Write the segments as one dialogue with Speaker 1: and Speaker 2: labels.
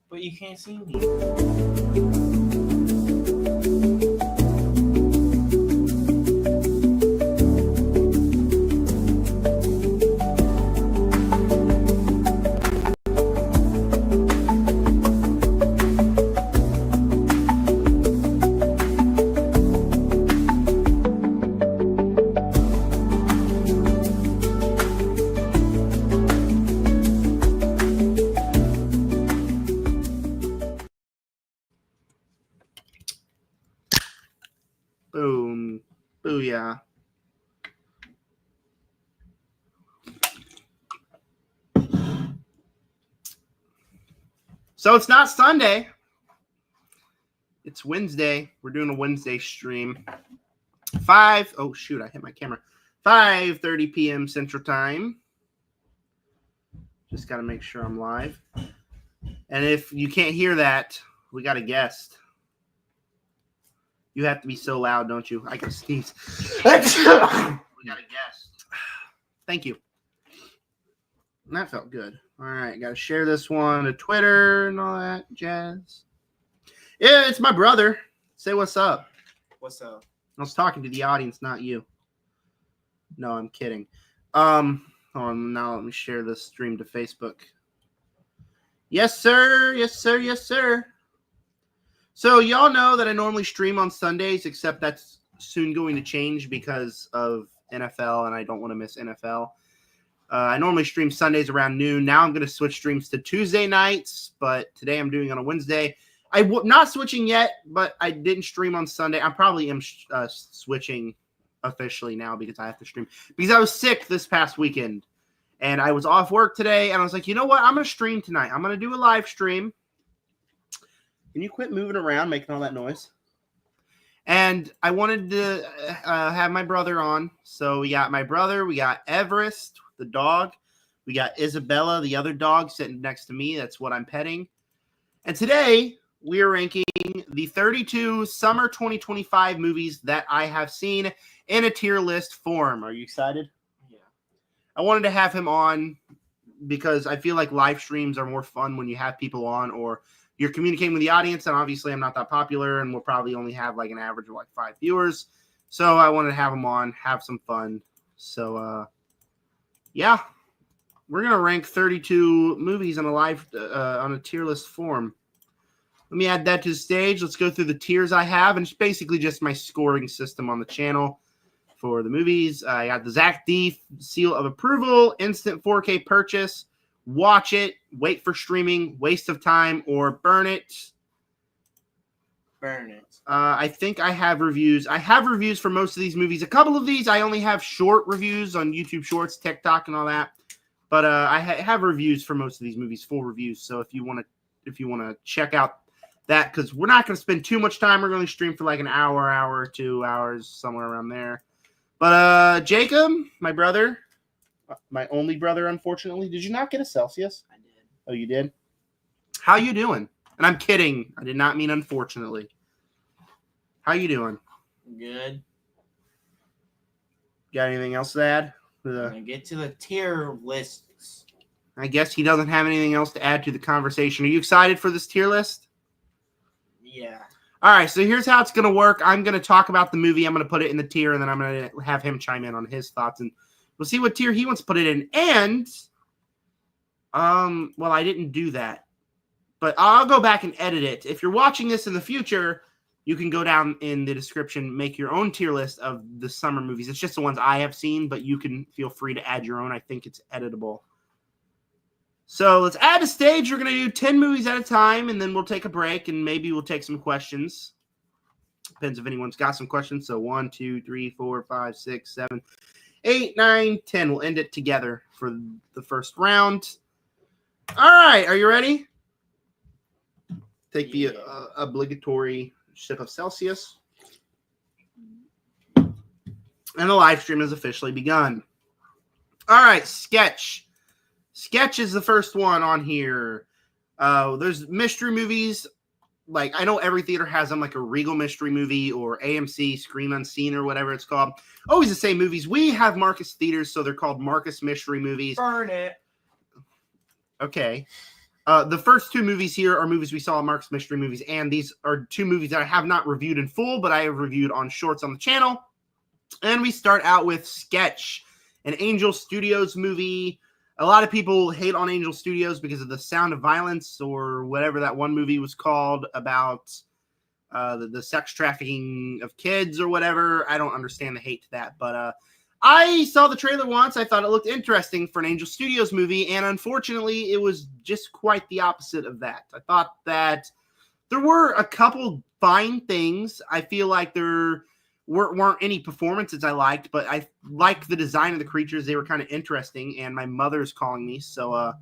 Speaker 1: But you can't see me.
Speaker 2: Boom. Booyah. So it's not Sunday. It's Wednesday. We're doing a Wednesday stream. Oh shoot, I hit my camera. 5:30 p.m. Central Time. Just got to make sure I'm live. And if you can't hear that, we got a guest. You have to be so loud, don't you? I can sneeze. We got a guest. Thank you. That felt good. All right, got to share this one to Twitter and all that jazz. Yeah, it's my brother. Say what's up.
Speaker 1: What's up?
Speaker 2: I was talking to the audience, not you. No, I'm kidding. Hold on, now let me share this stream to Facebook. Yes, sir. Yes, sir. Yes, sir. So y'all know that I normally stream on Sundays, except that's soon going to change because of NFL, and I don't want to miss NFL. I normally stream Sundays around noon. Now I'm going to switch streams to Tuesday nights, but today I'm doing on a Wednesday. I'm not switching yet, but I didn't stream on Sunday. I probably am switching officially now because I have to stream. Because I was sick this past weekend, and I was off work today, and I was like, you know what? I'm going to stream tonight. I'm going to do a live stream. Can you quit moving around, making all that noise? And I wanted to have my brother on. So we got my brother. We got Everest, the dog. We got Isabella, the other dog, sitting next to me. That's what I'm petting. And today, we are ranking the 32 summer 2025 movies that I have seen in a tier list form. Are you excited?
Speaker 1: Yeah.
Speaker 2: I wanted to have him on because I feel like live streams are more fun when you have people on or you're communicating with the audience, and obviously I'm not that popular, and we'll probably only have like an average of like 5 viewers. So I wanted to have him on, have some fun. So, yeah, we're going to rank 32 movies on a live, on a tier list form. Let me add that to the stage. Let's go through the tiers I have, and it's basically just my scoring system on the channel for the movies. I got the Zach D seal of approval, instant 4K purchase, watch it, wait for streaming, waste of time, or burn it.
Speaker 1: Burn it.
Speaker 2: I think I have reviews. I have reviews for most of these movies. A couple of these I only have short reviews on YouTube Shorts, TikTok, and all that. But I have reviews for most of these movies, full reviews. So if you want to check out that, because we're not going to spend too much time. We're going to stream for like an hour, 2 hours, somewhere around there. But Jacob, my brother. My only brother, unfortunately. Did you not get a Celsius?
Speaker 1: I did.
Speaker 2: Oh, you did? How you doing? And I'm kidding. I did not mean unfortunately. How you doing?
Speaker 1: Good.
Speaker 2: Got anything else to add?
Speaker 1: Gonna get to the tier lists.
Speaker 2: I guess he doesn't have anything else to add to the conversation. Are you excited for this tier list?
Speaker 1: Yeah.
Speaker 2: All right, so here's how it's going to work. I'm going to talk about the movie. I'm going to put it in the tier, and then I'm going to have him chime in on his thoughts, and we'll see what tier he wants to put it in. And, well, I didn't do that, but I'll go back and edit it. If you're watching this in the future, you can go down in the description, make your own tier list of the summer movies. It's just the ones I have seen, but you can feel free to add your own. I think it's editable. So let's add a stage. We're going to do 10 movies at a time, and then we'll take a break, and maybe we'll take some questions. Depends if anyone's got some questions. So 1, 2, 3, 4, 5, 6, 7, 8, 9, 10. We'll end it together for the first round. All right. Are you ready? Take the obligatory sip of Celsius. And the live stream has officially begun. All right. Sketch. Sketch is the first one on here. There's mystery movies. Like, I know every theater has them, like a Regal mystery movie or AMC Scream Unseen or whatever it's called. Always the same movies. We have Marcus Theaters, so they're called Marcus Mystery Movies.
Speaker 1: Burn it.
Speaker 2: Okay. The first two movies here are movies we saw in Mark's Mystery Movies, and these are two movies that I have not reviewed in full, but I have reviewed on shorts on the channel. And we start out with Sketch, an Angel Studios movie. A lot of people hate on Angel Studios because of The Sound of Violence, or whatever that one movie was called about the sex trafficking of kids or whatever. I don't understand the hate to that, but I saw the trailer once. I thought it looked interesting for an Angel Studios movie, and unfortunately, it was just quite the opposite of that. I thought that there were a couple fine things. I feel like there weren't any performances I liked, but I liked the design of the creatures. They were kind of interesting, and my mother's calling me, so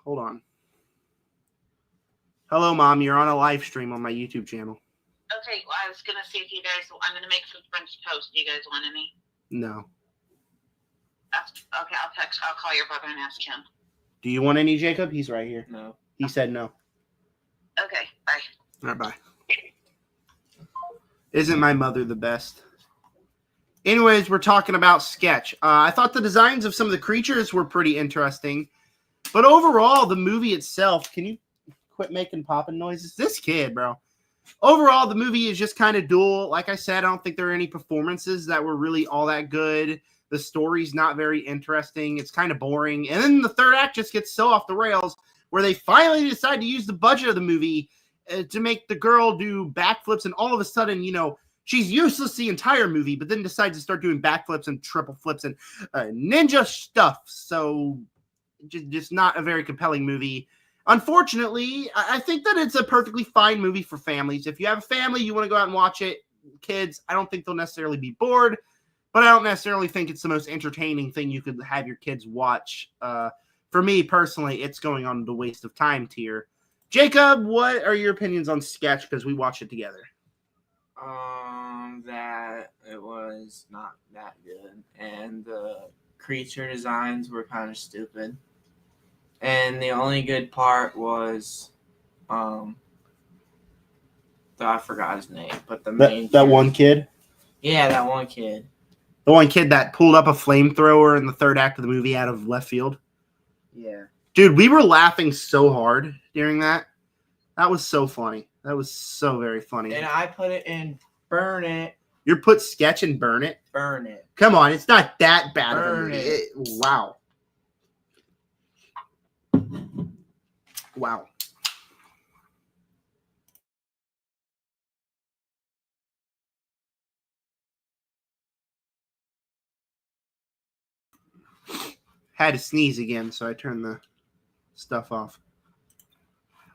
Speaker 2: hold on. Hello, Mom. You're on a live stream on my YouTube channel.
Speaker 3: Okay, well, I was going to see if you guys, I'm going to make some French toast. Do you guys want any?
Speaker 2: No.
Speaker 3: Okay, I'll call your brother and ask him.
Speaker 2: Do you want any, Jacob? He's right here.
Speaker 1: No.
Speaker 2: He said no.
Speaker 3: Okay, bye.
Speaker 2: All right, bye. Isn't my mother the best? Anyways, we're talking about Sketch. I thought the designs of some of the creatures were pretty interesting. But overall, the movie itself, can you quit making popping noises? This kid, bro. Overall, the movie is just kind of dull. Like I said, I don't think there are any performances that were really all that good. The story's not very interesting. It's kind of boring. And then the third act just gets so off the rails where they finally decide to use the budget of the movie to make the girl do backflips, and all of a sudden, you know, she's useless the entire movie, but then decides to start doing backflips and triple flips and ninja stuff. So just not a very compelling movie. Unfortunately, I think that it's a perfectly fine movie for families. If you have a family, you want to go out and watch it, kids, I don't think they'll necessarily be bored, but I don't necessarily think it's the most entertaining thing you could have your kids watch. For me personally, it's going on the waste of time tier. Jacob, what are your opinions on Sketch? Because we watched it together.
Speaker 1: That it was not that good, and the creature designs were kind of stupid. And the only good part was, I forgot his name, but the main
Speaker 2: that one kid.
Speaker 1: Yeah, that one kid.
Speaker 2: The one kid that pulled up a flamethrower in the third act of the movie out of left field.
Speaker 1: Yeah.
Speaker 2: Dude, we were laughing so hard during that. That was so funny. That was so very funny.
Speaker 1: And I put it in Burn It.
Speaker 2: You put Sketch and Burn It?
Speaker 1: Burn It.
Speaker 2: Come on, it's not that bad
Speaker 1: Burn
Speaker 2: of a movie.
Speaker 1: it.
Speaker 2: Wow. Wow. Had to sneeze again, so I turned the stuff off.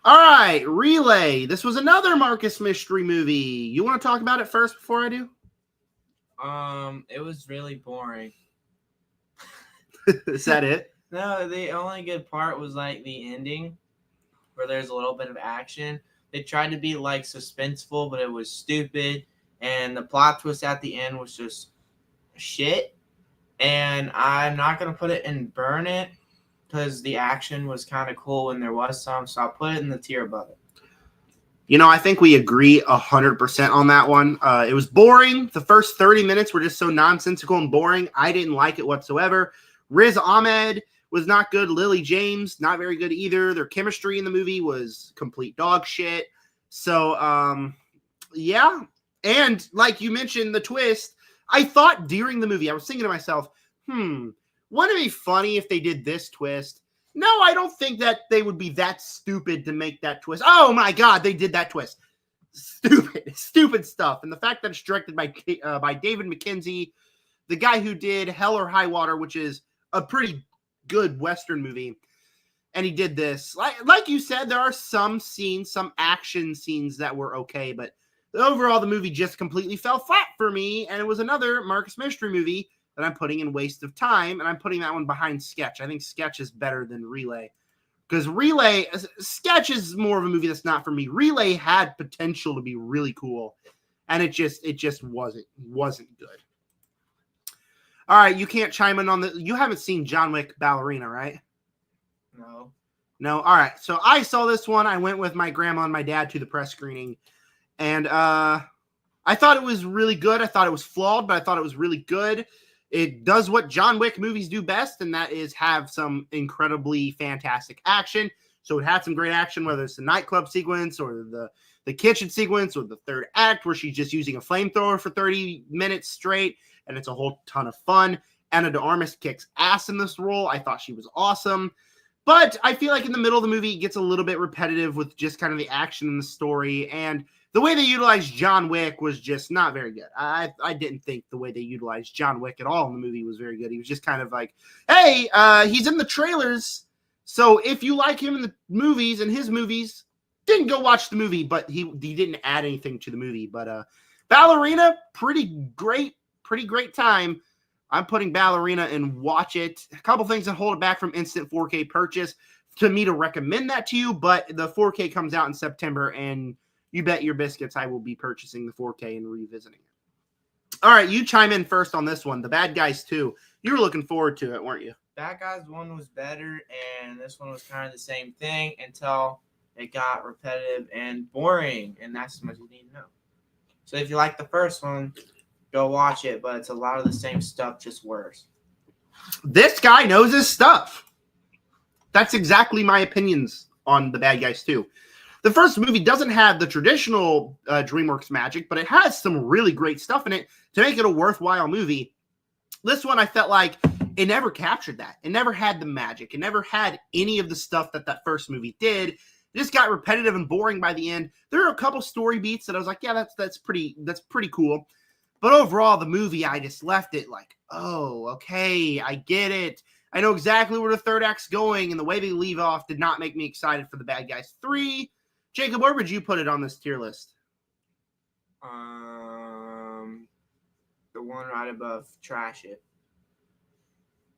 Speaker 2: All right, Relay. This was another Marcus Mystery movie. You want to talk about it first before I do?
Speaker 1: It was really boring.
Speaker 2: Is that it?
Speaker 1: No, the only good part was like the ending, where there's a little bit of action. They tried to be like suspenseful, but it was stupid, and the plot twist at the end was just shit. And I'm not gonna put it in Burn It because the action was kind of cool when there was some, so I'll put it in the tier above it.
Speaker 2: You know, I think we agree 100% on that one. It was boring. The first 30 minutes were just so nonsensical and boring. I didn't like it whatsoever. Riz Ahmed was not good. Lily James, not very good either. Their chemistry in the movie was complete dog shit. So, yeah. And like you mentioned, the twist, I thought during the movie, I was thinking to myself, wouldn't it be funny if they did this twist? No, I don't think that they would be that stupid to make that twist. Oh my God, they did that twist. Stupid stuff. And the fact that it's directed by David Mackenzie, the guy who did Hell or High Water, which is a pretty good Western movie. And he did this. Like you said, there are some scenes, some action scenes that were okay, but overall, the movie just completely fell flat for me. And it was another Marcus Mystery movie that I'm putting in waste of time, and I'm putting that one behind Sketch. I think Sketch is better than Relay, because Sketch is more of a movie that's not for me. Relay had potential to be really cool, and it just wasn't good. All right, you can't chime in on you haven't seen John Wick Ballerina, right? No. All right, so I saw this one. I went with my grandma and my dad to the press screening, and I thought it was really good. I thought it was flawed, but I thought it was really good. It does what John Wick movies do best, and that is have some incredibly fantastic action. So it had some great action, whether it's the nightclub sequence or the kitchen sequence or the third act where she's just using a flamethrower for 30 minutes straight, and it's a whole ton of fun. Ana de Armas kicks ass in this role. I thought she was awesome. But I feel like in the middle of the movie, it gets a little bit repetitive with just kind of the action and the story. And the way they utilized John Wick was just not very good. I didn't think the way they utilized John Wick at all in the movie was very good. He was just kind of like, hey, he's in the trailers. So if you like him in the movies and his movies, then go watch the movie. But he didn't add anything to the movie. But Ballerina, pretty great time. I'm putting Ballerina in watch it. A couple things that hold it back from instant 4K purchase to me to recommend that to you, but the 4K comes out in September, and you bet your biscuits I will be purchasing the 4K and revisiting it. All right, you chime in first on this one. The Bad Guys 2. You were looking forward to it, weren't you?
Speaker 1: Bad Guys 1 was better, and this one was kind of the same thing until it got repetitive and boring, and that's as much as you need to know. So if you like the first one, go watch it, but it's a lot of the same stuff, just worse.
Speaker 2: This guy knows his stuff. That's exactly my opinions on The Bad Guys 2. The first movie doesn't have the traditional DreamWorks magic, but it has some really great stuff in it to make it a worthwhile movie. This one, I felt like it never captured that. It never had the magic. It never had any of the stuff that first movie did. It just got repetitive and boring by the end. There are a couple story beats that I was like, yeah, that's pretty cool. But overall, the movie, I just left it like, oh, okay, I get it. I know exactly where the third act's going, and the way they leave off did not make me excited for The Bad Guys 3. Jacob, where would you put it on this tier list?
Speaker 1: The one right above Trash It.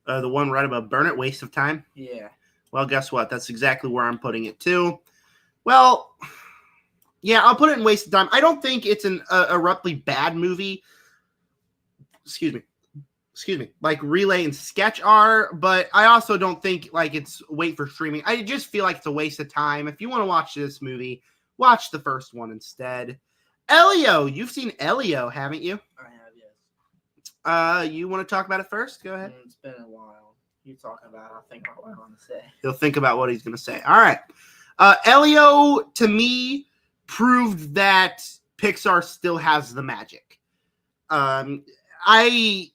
Speaker 2: The one right above Burn It, Waste of Time?
Speaker 1: Yeah.
Speaker 2: Well, guess what? That's exactly where I'm putting it, too. Well, yeah, I'll put it in Waste of Time. I don't think it's an abruptly bad movie. Excuse me. Like Relay and Sketch are, but I also don't think like it's wait for streaming. I just feel like it's a waste of time. If you want to watch this movie, watch the first one instead. Elio, you've seen Elio, haven't you?
Speaker 1: I have, yes.
Speaker 2: You want to talk about it first? Go ahead.
Speaker 1: It's been a while. You talking about it, I'll think about what I want to say.
Speaker 2: He'll think about what he's going to say. All right. Elio, to me, proved that Pixar still has the magic. I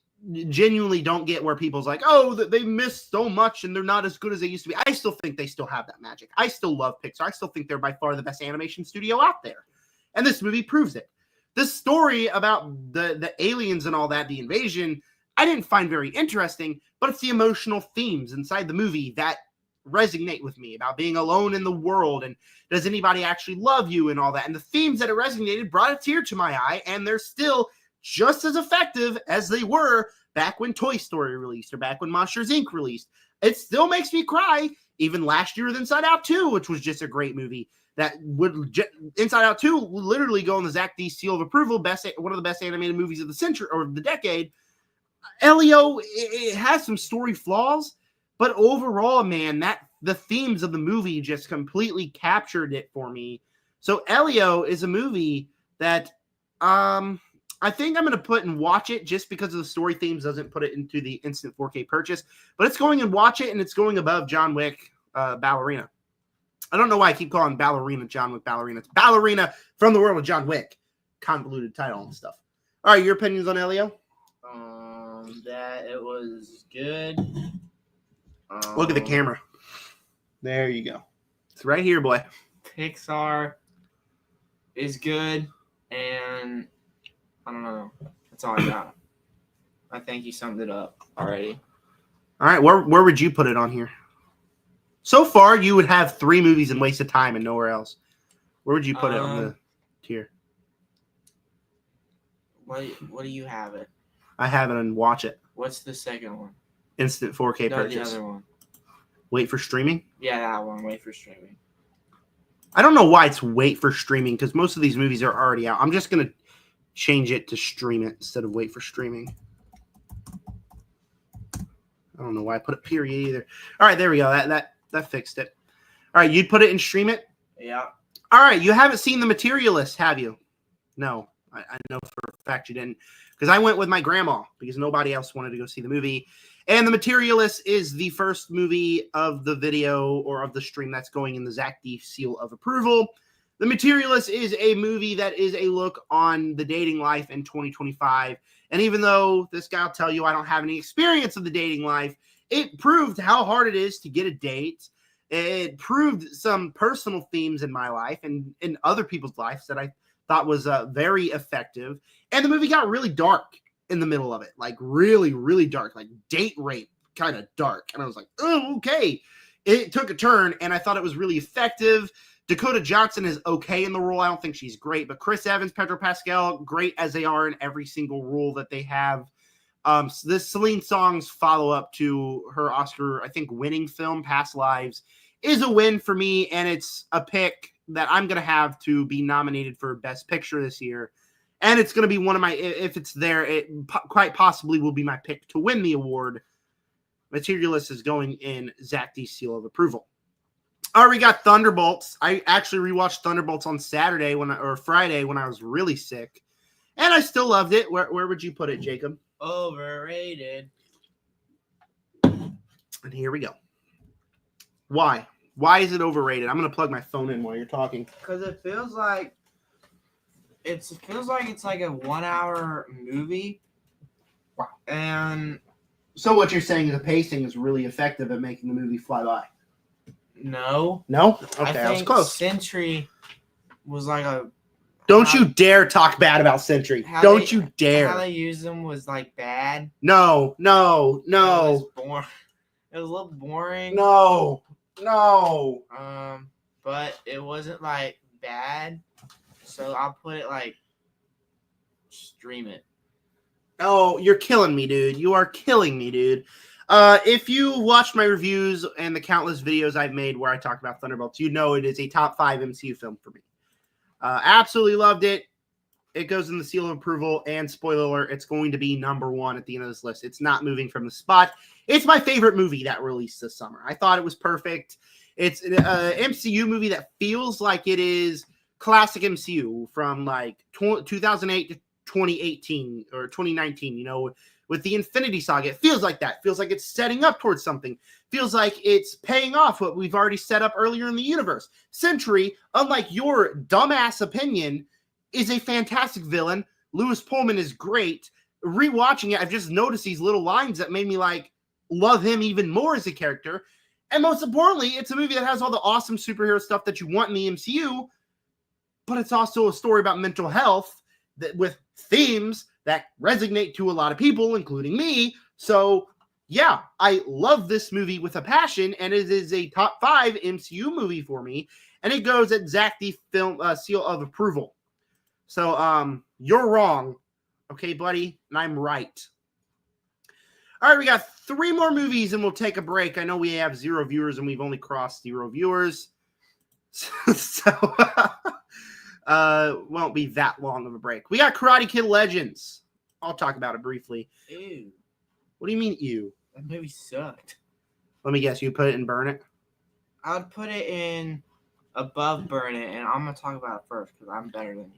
Speaker 2: genuinely don't get where people's like, oh, they missed so much and they're not as good as they used to be. I still think they still have that magic. I still love Pixar. I still think they're by far the best animation studio out there. And this movie proves it. The story about the aliens and all that, the invasion, I didn't find very interesting, but it's the emotional themes inside the movie that resonate with me about being alone in the world and does anybody actually love you and all that. And the themes that it resonated brought a tear to my eye, and they're still just as effective as they were back when Toy Story released or back when Monsters, Inc. released. It still makes me cry, even last year with Inside Out 2, which was just a great movie. That would Inside Out 2 would literally go on the Zach D seal of approval, one of the best animated movies of the century or the decade. Elio, it has some story flaws, but overall, man, the themes of the movie just completely captured it for me. So Elio is a movie that I think I'm going to put and watch it just because of the story themes doesn't put it into the instant 4K purchase. But it's going and watch it, and it's going above John Wick Ballerina. I don't know why I keep calling Ballerina John Wick Ballerina. It's Ballerina from the world of John Wick. Convoluted title and stuff. All right, your opinions on Elio?
Speaker 1: That it was good.
Speaker 2: Look at the camera. There you go. It's right here, boy.
Speaker 1: Pixar is good, and I don't know. That's all I got. I think you summed it up already.
Speaker 2: All right, where would you put it on here? So far, you would have 3 movies and Waste of Time and nowhere else. Where would you put it on the tier?
Speaker 1: What do you have it?
Speaker 2: I have it and watch it.
Speaker 1: What's the second one?
Speaker 2: Instant 4K purchase.
Speaker 1: The other one.
Speaker 2: Wait for streaming?
Speaker 1: Yeah, that one. Wait for streaming.
Speaker 2: I don't know why it's wait for streaming because most of these movies are already out. I'm just going to change it to stream it instead of wait for streaming. I don't know why I put a period either. All right, there we go. That fixed it. All right, you'd put it in stream it?
Speaker 1: Yeah.
Speaker 2: All right, you haven't seen The Materialist, have you? No, I know for a fact you didn't. Because I went with my grandma because nobody else wanted to go see the movie. And The Materialist is the first movie of the video or of the stream that's going in the Zach D seal of approval. The Materialist is a movie that is a look on the dating life in 2025. And even though this guy will tell you I don't have any experience of the dating life, it proved how hard it is to get a date. It proved some personal themes in my life and in other people's lives that I thought was very effective. And the movie got really dark in the middle of it, like really, really dark, like date rape kind of dark. And I was like, oh, okay. It took a turn, and I thought it was really effective. Dakota Johnson is okay in the role. I don't think she's great, but Chris Evans, Pedro Pascal, great as they are in every single role that they have. So this Celine Song's follow-up to her Oscar, I think, winning film, Past Lives, is a win for me, and it's a pick that I'm going to have to be nominated for Best Picture this year. And it's going to be one of my, if it's there, it quite possibly will be my pick to win the award. Materialist is going in Zach D's seal of approval. All right, we got Thunderbolts. I actually rewatched Thunderbolts on Saturday or Friday when I was really sick, and I still loved it. Where would you put it, Jacob?
Speaker 1: Overrated.
Speaker 2: And here we go. Why? Why is it overrated? I'm going to plug my phone in while you're talking.
Speaker 1: Because it feels like it's like a 1 hour movie.
Speaker 2: Wow.
Speaker 1: And
Speaker 2: so what you're saying is the pacing is really effective at making the movie fly by.
Speaker 1: no.
Speaker 2: No? Okay, I was
Speaker 1: think
Speaker 2: close.
Speaker 1: Sentry was like a
Speaker 2: Don't you dare talk bad about Sentry. Don't you dare.
Speaker 1: How they used them was like bad.
Speaker 2: No.
Speaker 1: It was boring. It was a little boring.
Speaker 2: No.
Speaker 1: But it wasn't like bad. So I'll put it like stream it.
Speaker 2: Oh, you're killing me, dude. You are killing me, dude. If you watch my reviews and the countless videos I've made where I talk about Thunderbolts, you know it is a top 5 MCU film for me. Absolutely loved it. It goes in the seal of approval, and spoiler alert, it's going to be number 1 at the end of this list. It's not moving from the spot. It's my favorite movie that released this summer. I thought it was perfect. It's an MCU movie that feels like it is classic MCU from like 2008 to 2018 or 2019, you know, with the Infinity Saga. It feels like that. Feels like it's setting up towards something. Feels like it's paying off what we've already set up earlier in the universe. Sentry, unlike your dumbass opinion, is a fantastic villain. Lewis Pullman is great. Rewatching it, I've just noticed these little lines that made me like love him even more as a character. And most importantly, it's a movie that has all the awesome superhero stuff that you want in the MCU, but it's also a story about mental health that with themes that resonate to a lot of people, including me. So yeah, I love this movie with a passion, and it is a top 5 MCU movie for me, and it goes at Zach the film seal of approval. So you're wrong, okay, buddy, and I'm right. All right, we got 3 more movies, and we'll take a break. I know we have 0 viewers, and we've only crossed 0 viewers, so won't be that long of a break. We got Karate Kid Legends. I'll talk about it briefly.
Speaker 1: Ew.
Speaker 2: What do you mean, ew?
Speaker 1: That movie sucked.
Speaker 2: Let me guess, you put it in Burn It?
Speaker 1: I would put it in above Burn It, and I'm going to talk about it first because I'm better than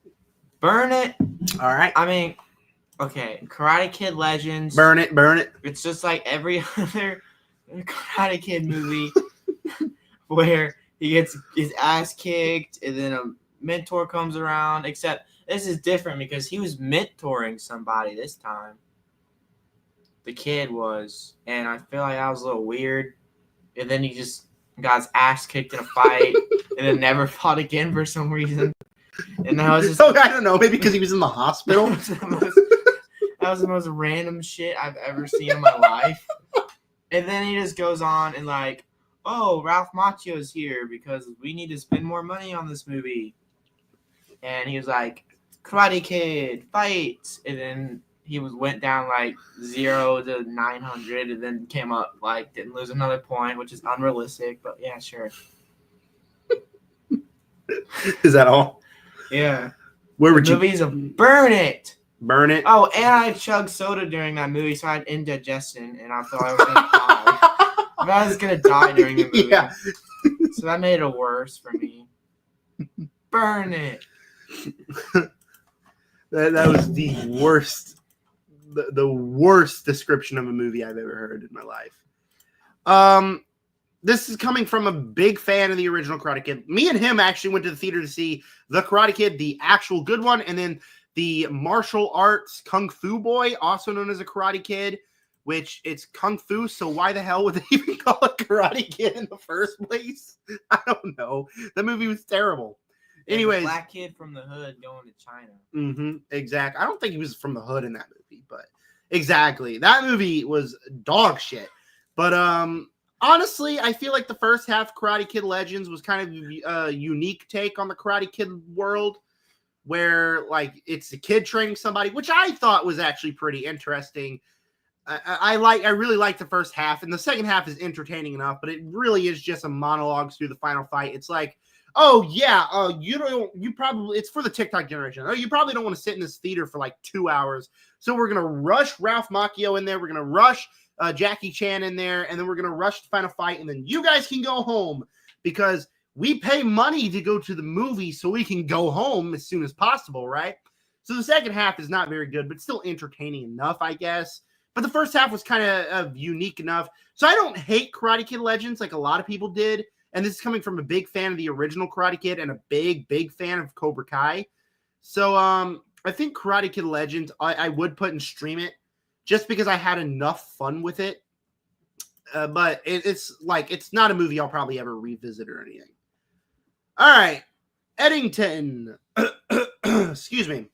Speaker 1: you. Burn It.
Speaker 2: All right.
Speaker 1: I mean, okay, Karate Kid Legends.
Speaker 2: Burn It.
Speaker 1: It's just like every other Karate Kid movie where he gets his ass kicked and then a mentor comes around, except this is different because he was mentoring somebody this time. The kid was, and I feel like that was a little weird. And then he just got his ass kicked in a fight and then never fought again for some reason. And that was just
Speaker 2: I don't know, maybe because he was in the hospital.
Speaker 1: That was the most random shit I've ever seen in my life. And then he just goes on and like, oh, Ralph Macchio's here because we need to spend more money on this movie. And he was like, Karate Kid, fight. And then he went down like 0 to 900 and then came up like didn't lose another point, which is unrealistic, but yeah, sure.
Speaker 2: Is that all?
Speaker 1: Yeah.
Speaker 2: Where would you
Speaker 1: movies of Burn It?
Speaker 2: Burn It?
Speaker 1: Oh, and I chugged soda during that movie, so I had indigestion, and I thought I was gonna die. I thought I was gonna die during the movie.
Speaker 2: Yeah.
Speaker 1: So that made it worse for me. Burn It.
Speaker 2: That was the worst the worst description of a movie I've ever heard in my life. This is coming from a big fan of the original Karate Kid. Me and him actually went to the theater to see the Karate Kid, the actual good one, and then the martial arts Kung Fu Boy, also known as a Karate Kid, which it's Kung Fu, so why the hell would they even call it Karate Kid in the first place? I don't know. That movie was terrible. Anyways.
Speaker 1: Black kid from the hood going to China.
Speaker 2: Exactly. I don't think he was from the hood in that movie, but exactly. That movie was dog shit. But honestly, I feel like the first half Karate Kid Legends was kind of a unique take on the Karate Kid world, where like it's the kid training somebody, which I thought was actually pretty interesting. I really like the first half, and the second half is entertaining enough, but it really is just a monologue through the final fight. It's like, oh yeah, it's for the TikTok generation. Oh, you probably don't want to sit in this theater for like 2 hours, so we're gonna rush Ralph Macchio in there. We're gonna rush Jackie Chan in there, and then we're gonna rush the final fight, and then you guys can go home because we pay money to go to the movie, so we can go home as soon as possible, right? So the second half is not very good, but still entertaining enough, I guess. But the first half was kind of unique enough. So I don't hate Karate Kid Legends like a lot of people did. And this is coming from a big fan of the original Karate Kid and a big, big fan of Cobra Kai. So I think Karate Kid Legends, I would put and stream it just because I had enough fun with it. But it's not a movie I'll probably ever revisit or anything. All right. Eddington. Excuse me.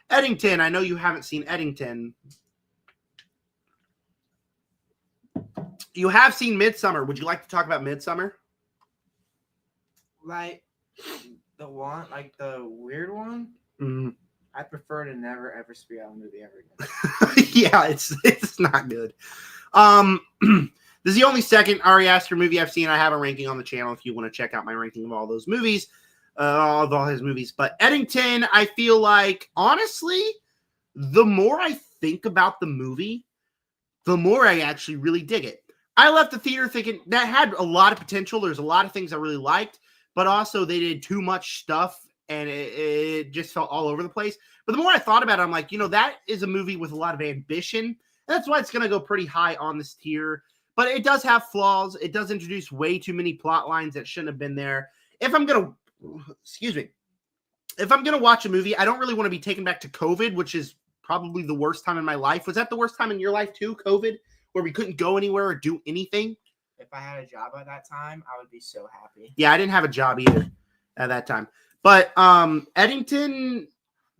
Speaker 2: Eddington. I know you haven't seen Eddington. You have seen Midsummer. Would you like to talk about Midsummer?
Speaker 1: Like the one, like the weird one.
Speaker 2: Mm-hmm.
Speaker 1: I prefer to never ever speak out a movie ever again.
Speaker 2: Yeah, it's not good. This is the only second Ari Aster movie I've seen. I have a ranking on the channel if you want to check out my ranking of all those movies, all his movies. But Eddington, I feel like, honestly, the more I think about the movie, the more I actually really dig it. I left the theater thinking that had a lot of potential. There's a lot of things I really liked, but also they did too much stuff and it just felt all over the place. But the more I thought about it, I'm like, that is a movie with a lot of ambition. And that's why it's going to go pretty high on this tier. But it does have flaws. It does introduce way too many plot lines that shouldn't have been there. If I'm going to watch a movie, I don't really want to be taken back to COVID, which is probably the worst time in my life. Was that the worst time in your life too, COVID, where we couldn't go anywhere or do anything?
Speaker 1: If I had a job at that time, I would be so happy.
Speaker 2: Yeah, I didn't have a job either at that time. But Eddington,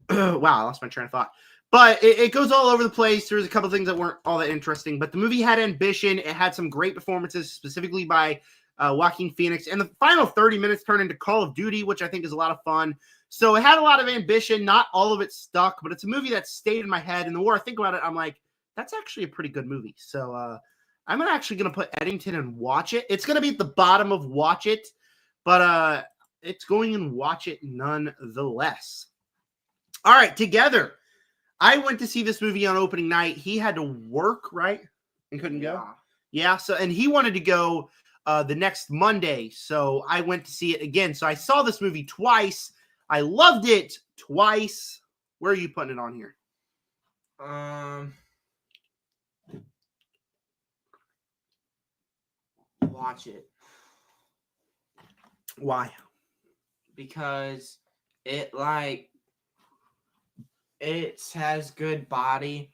Speaker 2: wow, I lost my train of thought. But it goes all over the place. There's a couple things that weren't all that interesting. But the movie had ambition. It had some great performances, specifically by Joaquin Phoenix. And the final 30 minutes turned into Call of Duty, which I think is a lot of fun. So it had a lot of ambition. Not all of it stuck, but it's a movie that stayed in my head. And the more I think about it, I'm like, that's actually a pretty good movie. So I'm actually going to put Eddington and watch it. It's going to be at the bottom of watch it, but it's going in watch it nonetheless. All right, Together. I went to see this movie on opening night. He had to work, right? And couldn't go? Yeah, so and he wanted to go the next Monday. So I went to see it again. So I saw this movie twice. I loved it twice. Where are you putting it on here?
Speaker 1: Watch it.
Speaker 2: Why?
Speaker 1: Because it has good body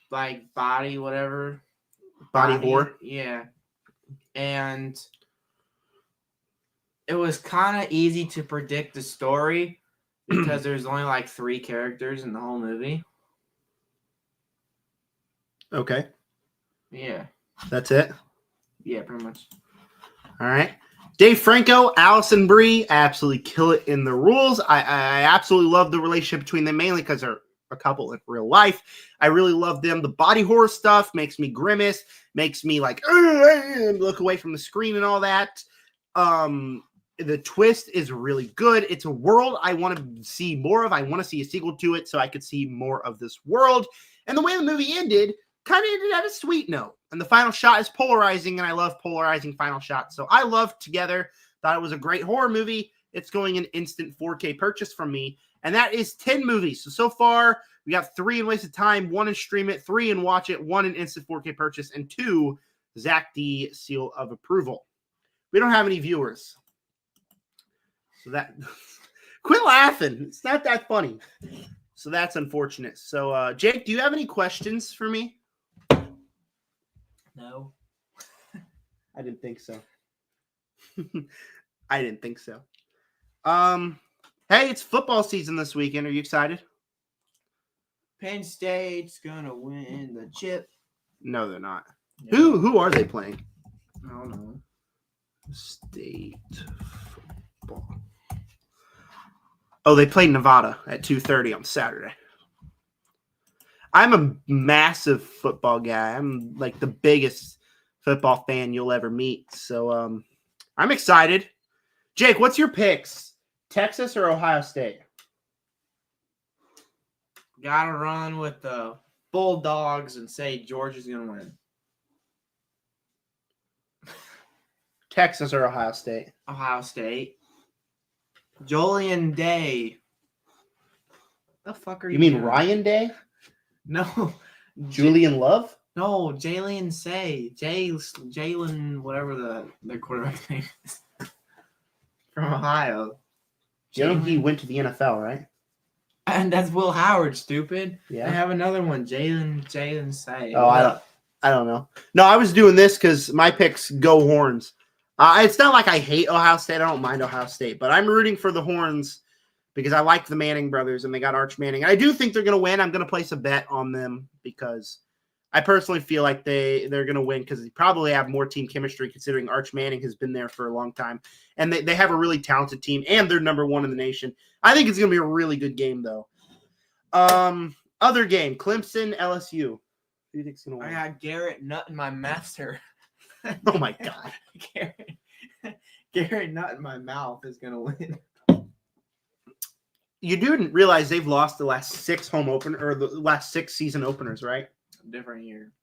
Speaker 1: whatever.
Speaker 2: Body horror?
Speaker 1: Yeah. And it was kind of easy to predict the story because there's only like 3 characters in the whole movie.
Speaker 2: Okay.
Speaker 1: Yeah.
Speaker 2: That's it?
Speaker 1: Yeah, pretty much.
Speaker 2: All right. Dave Franco, Allison Brie, absolutely kill it in the rules. I absolutely love the relationship between them, mainly because they're a couple in real life. I really love them. The body horror stuff makes me grimace, makes me like look away from the screen and all that. The twist is really good. It's a world I want to see more of. I want to see a sequel to it so I could see more of this world. And the way the movie ended kind of ended at a sweet note. And the final shot is polarizing, and I love polarizing final shots. So I loved Together. Thought it was a great horror movie. it's going an instant 4K purchase from me. And that is 10 movies. So far, we got 3 in wasted time, 1 in stream it, 3 in watch it, 1 in instant 4K purchase, and 2 Zach D seal of approval. We don't have any viewers. So that quit laughing. It's not that funny. So that's unfortunate. So Jake, do you have any questions for me?
Speaker 1: No.
Speaker 2: I didn't think so. I didn't think so. Hey, it's football season this weekend. Are you excited?
Speaker 1: Penn State's gonna win the chip.
Speaker 2: No, they're not.
Speaker 1: Yeah.
Speaker 2: Who are they playing?
Speaker 1: I don't know.
Speaker 2: State football. Oh, they played Nevada at 2:30 on Saturday. I'm a massive football guy. I'm like the biggest football fan you'll ever meet. So I'm excited. Jake, what's your picks? Texas or Ohio State?
Speaker 1: Gotta run with the Bulldogs and say Georgia's gonna win.
Speaker 2: Texas or Ohio State?
Speaker 1: Ohio State. Julian Day. The fuck are you?
Speaker 2: You mean
Speaker 1: doing?
Speaker 2: Ryan Day?
Speaker 1: No.
Speaker 2: Julian Love?
Speaker 1: No, Jalen Say. Jalen, whatever the quarterback name is. From Ohio.
Speaker 2: You know he went to the NFL, right?
Speaker 1: And that's Will Howard, stupid.
Speaker 2: Yeah.
Speaker 1: I have another one. Jalen Say.
Speaker 2: Oh, I don't know. No, I was doing this because my picks go Horns. It's not like I hate Ohio State. I don't mind Ohio State, but I'm rooting for the Horns because I like the Manning brothers and they got Arch Manning. I do think they're going to win. I'm going to place a bet on them because I personally feel like they're going to win because they probably have more team chemistry considering Arch Manning has been there for a long time. And they have a really talented team and they're number 1 in the nation. I think it's going to be a really good game, though. Other game, Clemson, LSU. Who do you think's going to
Speaker 1: I
Speaker 2: win?
Speaker 1: got Garrett Nutt in my master.
Speaker 2: Oh, my God.
Speaker 1: Garrett Nutt in my mouth is going to win.
Speaker 2: You didn't realize they've lost the last 6 home open or the last 6 season openers, right?
Speaker 1: Different year.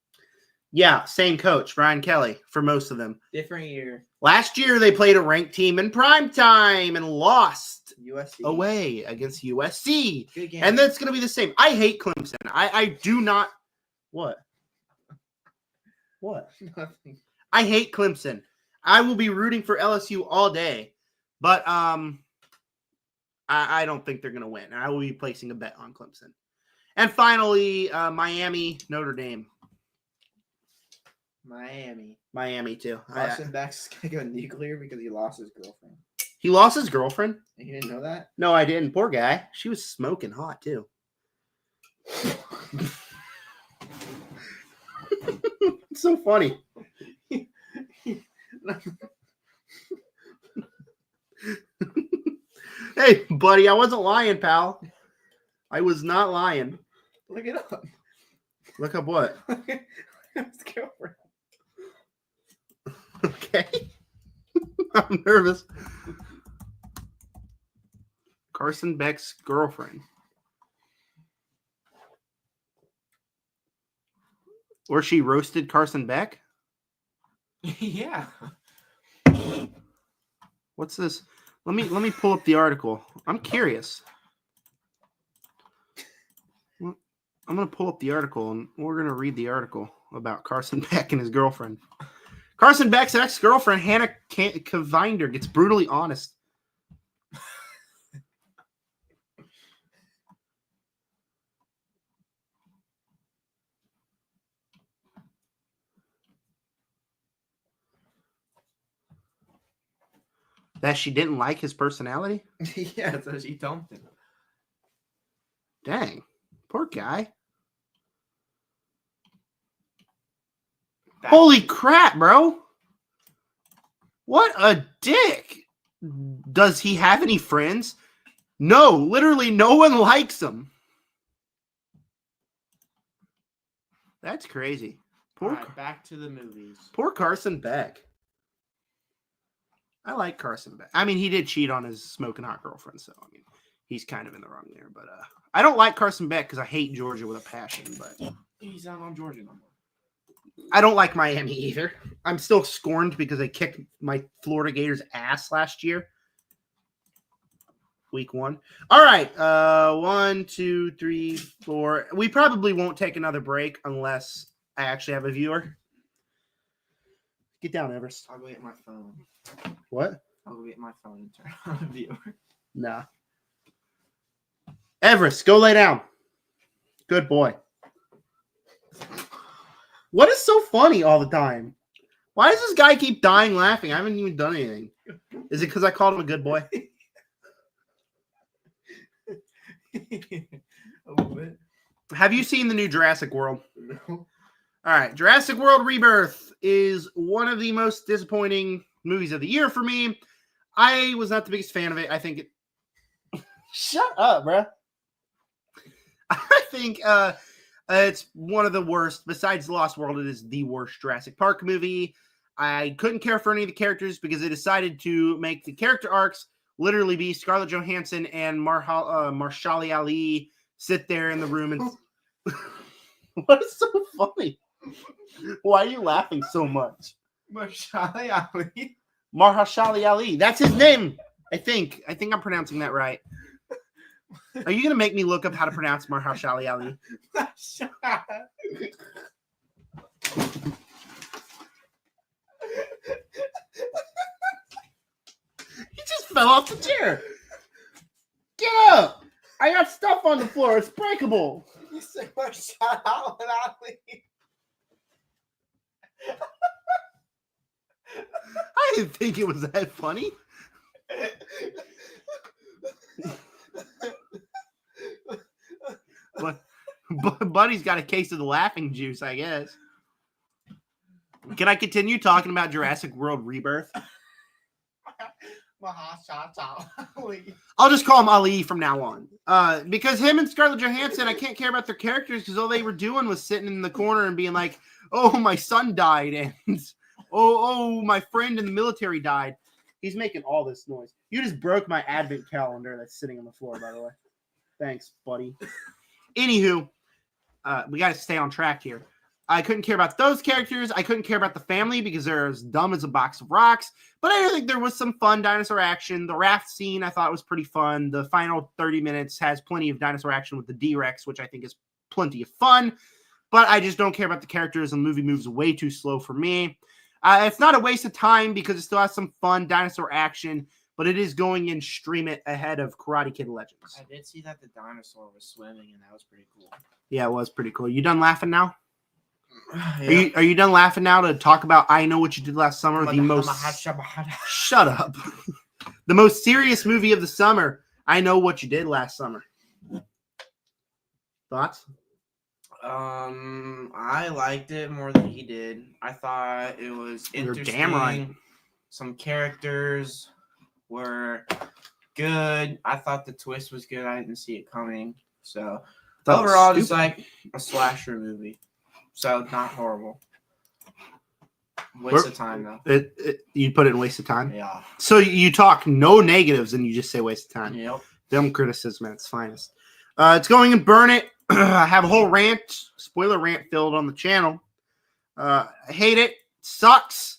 Speaker 2: Yeah, same coach, Brian Kelly, for most of them.
Speaker 1: Different year.
Speaker 2: Last year, they played a ranked team in prime time and lost
Speaker 1: USC.
Speaker 2: away against USC.
Speaker 1: Good game.
Speaker 2: And that's going to be the same. I hate Clemson. I do not. What? What?
Speaker 1: Nothing.
Speaker 2: I hate Clemson. I will be rooting for LSU all day, but I don't think they're going to win. I will be placing a bet on Clemson. And finally, Miami, Notre Dame. Miami too.
Speaker 1: Carson Beck's going to go nuclear because he lost his girlfriend.
Speaker 2: He lost his girlfriend?
Speaker 1: And you didn't know that?
Speaker 2: No, I didn't. Poor guy. She was smoking hot too. It's so funny. Hey, buddy, I wasn't lying, pal. I was not lying.
Speaker 1: Look it up.
Speaker 2: Look up what?
Speaker 1: Look at his girlfriend.
Speaker 2: Okay. I'm nervous. Carson Beck's girlfriend. Or she roasted Carson Beck?
Speaker 1: Yeah.
Speaker 2: What's this? Let me pull up the article. I'm curious. I'm going to pull up the article, and we're going to read the article about Carson Beck and his girlfriend. Carson Beck's ex-girlfriend, Hannah Kavinder, gets brutally honest. That she didn't like his personality?
Speaker 1: Yeah, so she dumped him.
Speaker 2: Dang. Poor guy. Holy crap, bro. What a dick. Does he have any friends? No, literally no one likes him. That's crazy.
Speaker 1: All right, back to the movies.
Speaker 2: Poor Carson Beck. I like Carson Beck. I mean, he did cheat on his smoking hot girlfriend, so I mean, he's kind of in the wrong there. But I don't like Carson Beck because I hate Georgia with a passion. But
Speaker 1: He's not on Georgia no more.
Speaker 2: I don't like Miami either. I'm still scorned because they kicked my Florida Gators ass last year. week 1. All right. 1, 2, 3, 4. We probably won't take another break unless I actually have a viewer. Get down, Everest.
Speaker 1: I'll go get my phone.
Speaker 2: What?
Speaker 1: I'll go get my phone and turn on the viewer.
Speaker 2: Nah. Everest, go lay down. Good boy. What is so funny all the time? Why does this guy keep dying laughing? I haven't even done anything. Is it because I called him a good boy?
Speaker 1: A little bit.
Speaker 2: Have you seen the new Jurassic World?
Speaker 1: No.
Speaker 2: All right. Jurassic World Rebirth is one of the most disappointing movies of the year for me. I was not the biggest fan of it. I think it... Shut up, bruh. I think it's one of the worst. Besides Lost World, it is the worst Jurassic Park movie. I couldn't care for any of the characters because they decided to make the character arcs literally be Scarlett Johansson and Mahershala Ali sit there in the room and... What is so funny? Why are you laughing so much?
Speaker 1: Mahershala Ali.
Speaker 2: Mahershala Ali. That's his name, I think. I think I'm pronouncing that right. Are you going to make me look up how to pronounce Mahershala Ali? He just fell off the chair. Get up. I got stuff on the floor. It's breakable.
Speaker 1: You said Mahershala Ali.
Speaker 2: I didn't think it was that funny. But Buddy's got a case of the laughing juice, I guess. Can I continue talking about Jurassic World Rebirth?
Speaker 1: Mahershala Ali.
Speaker 2: I'll just call him Ali from now on. Because him and Scarlett Johansson, I can't care about their characters because all they were doing was sitting in the corner and being like, oh, my son died, and oh, my friend in the military died. He's making all this noise. You just broke my advent calendar that's sitting on the floor, by the way. Thanks, buddy. Anywho, we got to stay on track here. I couldn't care about those characters. I couldn't care about the family because they're as dumb as a box of rocks. But I think there was some fun dinosaur action. The raft scene I thought was pretty fun. The final 30 minutes has plenty of dinosaur action with the D-Rex, which I think is plenty of fun. But I just don't care about the characters, and the movie moves way too slow for me. It's not a waste of time because it still has some fun dinosaur action, but it is going in stream it ahead of Karate Kid Legends.
Speaker 1: I did see that the dinosaur was swimming, and that was pretty cool.
Speaker 2: Yeah, it was pretty cool. You done laughing now?
Speaker 1: Yeah.
Speaker 2: Are you done laughing now to talk about I Know What You Did Last Summer? Shut up. The most serious movie of the summer. I Know What You Did Last Summer. Thoughts?
Speaker 1: I liked it more than he did. I thought it was interesting.
Speaker 2: You're damn right.
Speaker 1: Some characters were good. I thought the twist was good. I didn't see it coming. So overall, just like a slasher movie. So not horrible. Waste of time though.
Speaker 2: You put it in waste of time?
Speaker 1: Yeah.
Speaker 2: So you talk no negatives and you just say waste of time.
Speaker 1: Yep.
Speaker 2: Dumb criticism at its finest. It's going and burn it. I have a whole rant, spoiler rant filled on the channel. I hate it. Sucks.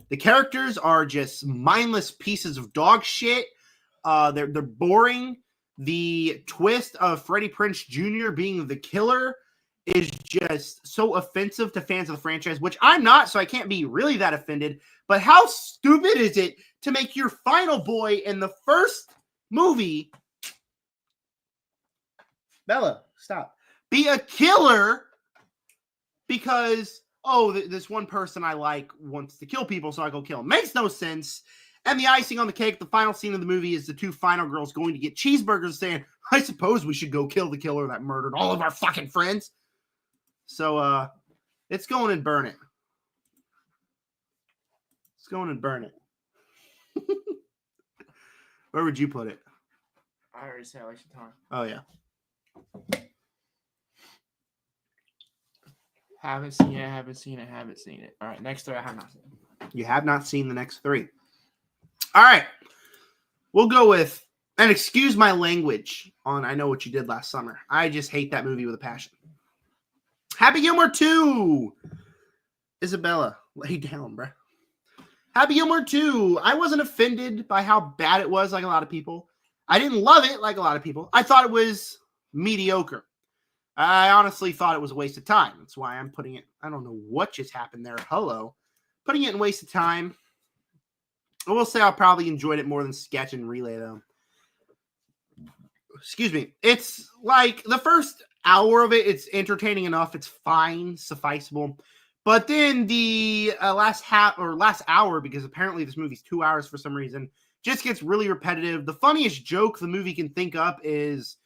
Speaker 2: The characters are just mindless pieces of dog shit. They're boring. The twist of Freddie Prinze Jr. being the killer is just so offensive to fans of the franchise, which I'm not, so I can't be really that offended. But how stupid is it to make your final boy in the first movie, Bella, stop, be a killer because, oh, this one person I like wants to kill people, so I go kill him. Makes no sense. And the icing on the cake, the final scene of the movie is the two final girls going to get cheeseburgers saying, I suppose we should go kill the killer that murdered all of our fucking friends. So, it's going and burn it. It's going and burn it. Where would you put it?
Speaker 1: I already said waste of time.
Speaker 2: Oh, yeah.
Speaker 1: Haven't seen it. All right, next three I have not seen.
Speaker 2: You have not seen the next three. All right. We'll go with, and excuse my language on I Know What You Did Last Summer. I just hate that movie with a passion. Happy Gilmore 2. Isabella, lay down, bruh. Happy Gilmore 2. I wasn't offended by how bad it was like a lot of people. I didn't love it like a lot of people. I thought it was mediocre. I honestly thought it was a waste of time. That's why I'm putting it. I don't know what just happened there. Hello. Putting it in waste of time. I will say I probably enjoyed it more than Sketch and Relay, though. Excuse me. It's like the first hour of it, it's entertaining enough. It's fine, sufficeable. But then the last hour, because apparently this movie's 2 hours for some reason, just gets really repetitive. The funniest joke the movie can think up is,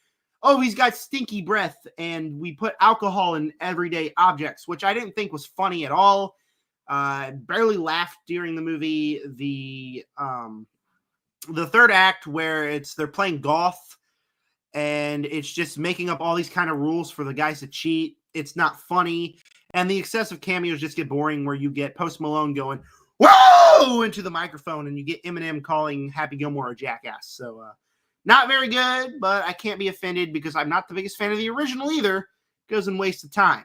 Speaker 2: oh, he's got stinky breath, and we put alcohol in everyday objects, which I didn't think was funny at all. Barely laughed during the movie. The third act where they're playing golf, and it's just making up all these kind of rules for the guys to cheat. It's not funny. And the excessive cameos just get boring, where you get Post Malone going, whoa, into the microphone, and you get Eminem calling Happy Gilmore a jackass. So, not very good, but I can't be offended because I'm not the biggest fan of the original either. It goes in waste of time.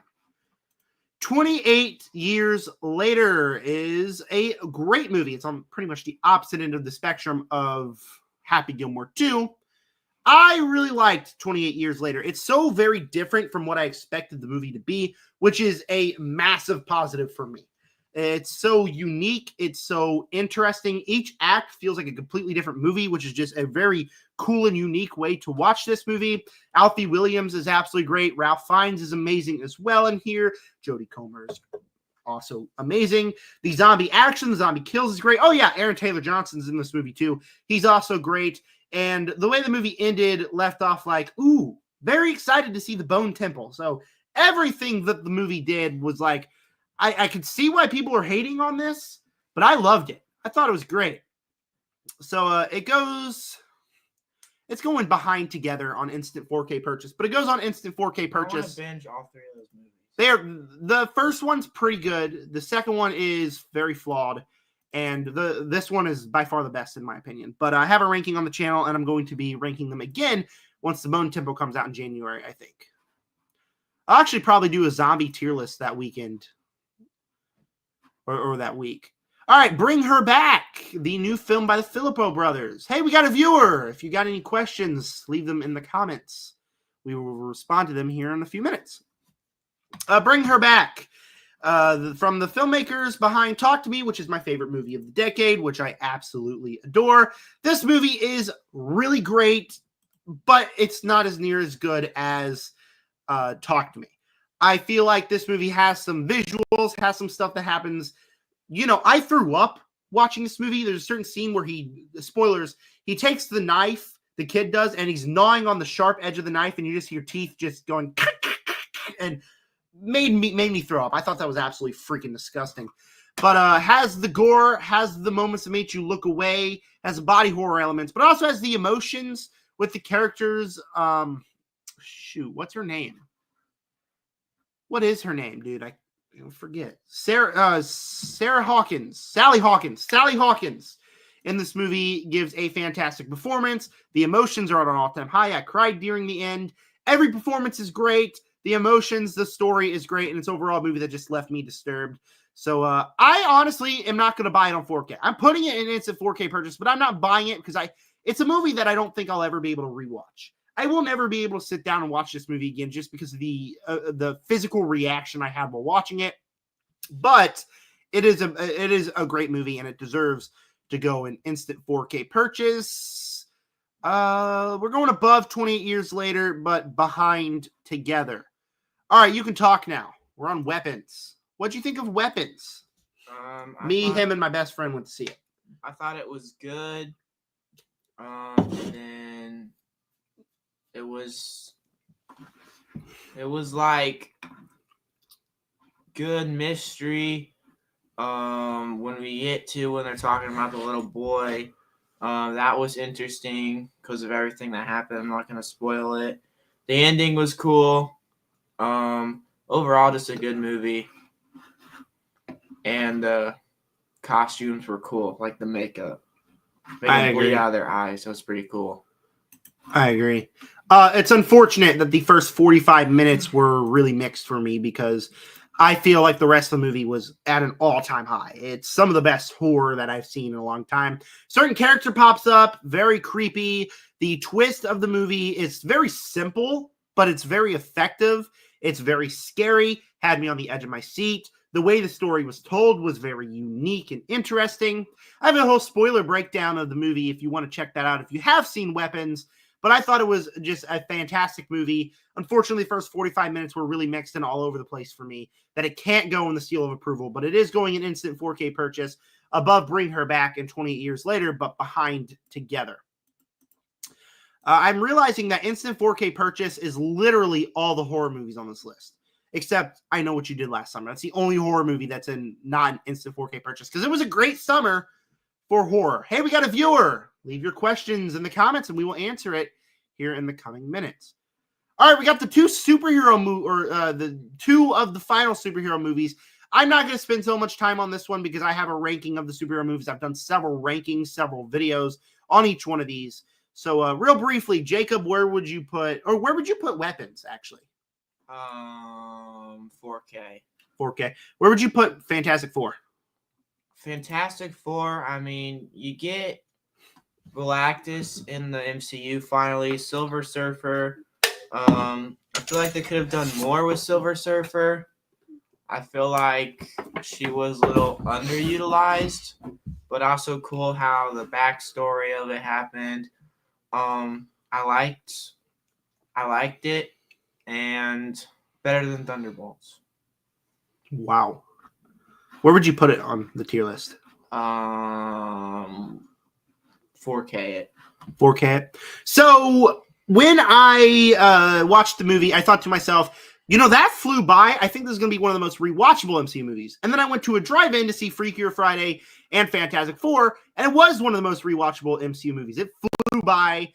Speaker 2: 28 Years Later is a great movie. It's on pretty much the opposite end of the spectrum of Happy Gilmore 2. I really liked 28 Years Later. It's so very different from what I expected the movie to be, which is a massive positive for me. It's so unique. It's so interesting. Each act feels like a completely different movie, which is just a very cool and unique way to watch this movie. Alfie Williams is absolutely great. Ralph Fiennes is amazing as well in here. Jodie Comer is also amazing. The zombie action, the zombie kills is great. Oh yeah, Aaron Taylor Johnson's in this movie too. He's also great. And the way the movie ended left off like, ooh, very excited to see the Bone Temple. So everything that the movie did was like, I could see why people are hating on this, but I loved it. I thought it was great. So it's going behind together on instant 4K purchase, but it goes on instant 4K purchase. I want to
Speaker 1: binge all three of those movies.
Speaker 2: The first one's pretty good. The second one is very flawed. And this one is by far the best in my opinion. But I have a ranking on the channel, and I'm going to be ranking them again once the Bone Temple comes out in January, I think. I'll actually probably do a zombie tier list that weekend. Or that week. All right, Bring Her Back, the new film by the Filippo brothers. Hey, we got a viewer. If you got any questions, leave them in the comments. We will respond to them here in a few minutes. Bring Her Back. From the filmmakers behind Talk to Me, which is my favorite movie of the decade, which I absolutely adore. This movie is really great, but it's not as near as good as Talk to Me. I feel like this movie has some visuals, has some stuff that happens. You know, I threw up watching this movie. There's a certain scene where spoilers, he takes the knife, the kid does, and he's gnawing on the sharp edge of the knife, and you just hear teeth just going, and made me throw up. I thought that was absolutely freaking disgusting. But has the gore, has the moments that make you look away, has the body horror elements, but also has the emotions with the characters. What's her name? What is her name, dude? I forget. Sally Hawkins in this movie gives a fantastic performance. The emotions are at an all-time high. I cried during the end. Every performance is great. The emotions, the story is great, and it's overall a movie that just left me disturbed. So I honestly am not going to buy it on 4K. I'm putting it in instant 4K purchase, but I'm not buying it because it's a movie that I don't think I'll ever be able to rewatch. I will never be able to sit down and watch this movie again just because of the physical reaction I had while watching it. But it is a great movie, and it deserves to go in instant 4K purchase. We're going above 28 Years Later, but behind Together. All right, you can talk now. We're on Weapons. What'd you think of Weapons? Him, and my best friend went to see it.
Speaker 1: I thought it was good. Then it was like good mystery. When they're talking about the little boy, that was interesting because of everything that happened. I'm not gonna spoil it. The ending was cool. Overall, just a good movie, and the costumes were cool, like the makeup. They didn't bleed out of their eyes, so it's pretty cool.
Speaker 2: I agree. It's unfortunate that the first 45 minutes were really mixed for me because I feel like the rest of the movie was at an all-time high. It's some of the best horror that I've seen in a long time. Certain character pops up, very creepy. The twist of the movie is very simple, but it's very effective. It's very scary, had me on the edge of my seat. The way the story was told was very unique and interesting. I have a whole spoiler breakdown of the movie if you want to check that out if you have seen Weapons, but I thought it was just a fantastic movie. Unfortunately, the first 45 minutes were really mixed and all over the place for me, that it can't go in the seal of approval, but it is going an instant 4K purchase above Bring Her Back and 28 Years Later, but behind Together. I'm realizing that instant 4K purchase is literally all the horror movies on this list, except I Know What You Did Last Summer. That's the only horror movie that's in not an instant 4K purchase, because it was a great summer for horror. Hey, we got a viewer. Leave your questions in the comments and we will answer it here in the coming minutes. All right, we got the two superhero the two of the final superhero movies. I'm not going to spend so much time on this one because I have a ranking of the superhero movies. I've done several rankings, several videos on each one of these. So real briefly, Jacob, where would you put Weapons, actually?
Speaker 1: 4K.
Speaker 2: 4K. Where would you put Fantastic Four?
Speaker 1: Fantastic Four, I mean, you get Galactus in the MCU finally, Silver Surfer. I feel like they could have done more with Silver Surfer. I feel like she was a little underutilized, but also cool how the backstory of it happened. I liked it, and better than Thunderbolts.
Speaker 2: Wow. Where would you put it on the tier list?
Speaker 1: 4K it.
Speaker 2: 4K it. So when I watched the movie, I thought to myself, that flew by. I think this is going to be one of the most rewatchable MCU movies. And then I went to a drive-in to see Freakier Friday and Fantastic Four, and it was one of the most rewatchable MCU movies. It flew by.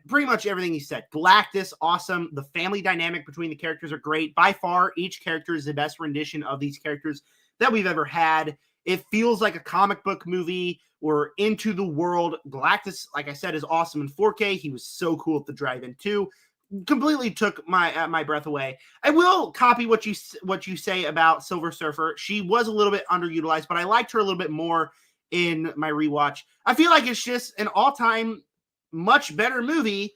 Speaker 2: Pretty much everything he said. Galactus, awesome. The family dynamic between the characters are great. By far, each character is the best rendition of these characters that we've ever had. It feels like a comic book movie. We're into the world. Galactus, like I said, is awesome in 4K. He was so cool at the drive-in too. Completely took my breath away. I will copy what you say about Silver Surfer. She was a little bit underutilized, but I liked her a little bit more in my rewatch. I feel like it's just an all-time much better movie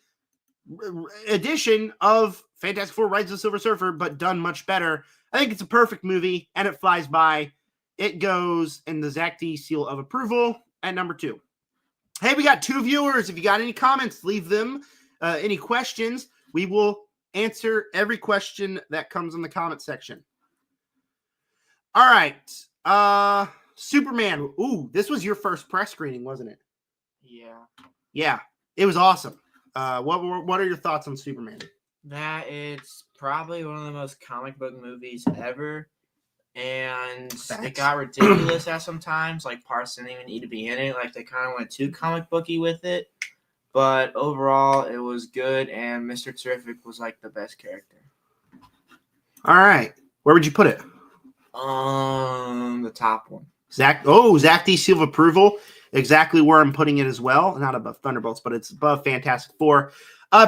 Speaker 2: edition of Fantastic Four: Rise of the Silver Surfer, but done much better. I think it's a perfect movie, and it flies by. It goes in the Zach D seal of approval at number 2. Hey, we got 2 viewers. If you got any comments, leave them. Any questions, we will answer every question that comes in the comment section. All right. Superman. Ooh, this was your first press screening, wasn't it? Yeah. It was awesome. What are your thoughts on Superman?
Speaker 1: That it's probably one of the most comic book movies ever. And it got ridiculous at some times. Like, parts didn't even need to be in it. Like, they kind of went too comic booky with it. But overall, it was good. And Mr. Terrific was, like, the best character.
Speaker 2: All right. Where would you put it?
Speaker 1: The top one.
Speaker 2: Zach D. seal of approval. Exactly where I'm putting it as well. Not above Thunderbolts, but it's above Fantastic Four.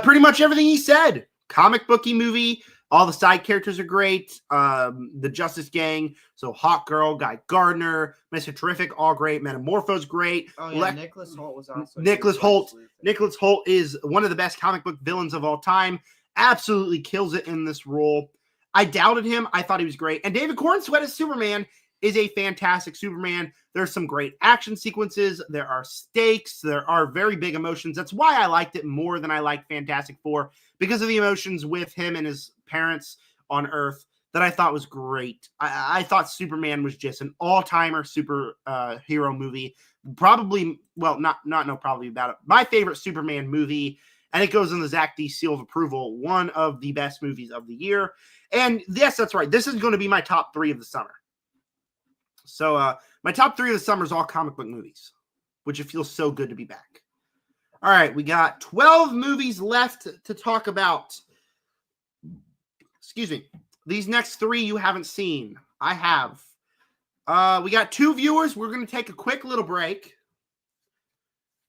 Speaker 2: Pretty much everything he said. Comic booky movie. All the side characters are great. The Justice Gang. So Hawkgirl, Guy Gardner, Mr. Terrific, all great. Metamorpho's great.
Speaker 1: Oh, yeah. Nicholas Hoult was also
Speaker 2: Nicholas Hoult is one of the best comic book villains of all time. Absolutely kills it in this role. I doubted him. I thought he was great. And David Cornsweet as Superman is a fantastic Superman. There's some great action sequences. There are stakes. There are very big emotions. That's why I liked it more than I liked Fantastic Four, because of the emotions with him and his parents on Earth that I thought was great. I thought Superman was just an all-timer hero movie. Probably, well, probably about it. My favorite Superman movie, and it goes in the Zach D. seal of approval, one of the best movies of the year. And yes, that's right. This is going to be my top 3 of the summer. So my top 3 of the summer is all comic book movies, which it feels so good to be back. All right, we got 12 movies left to talk about. Excuse me. These next 3 you haven't seen. I have. We got 2 viewers. We're going to take a quick little break.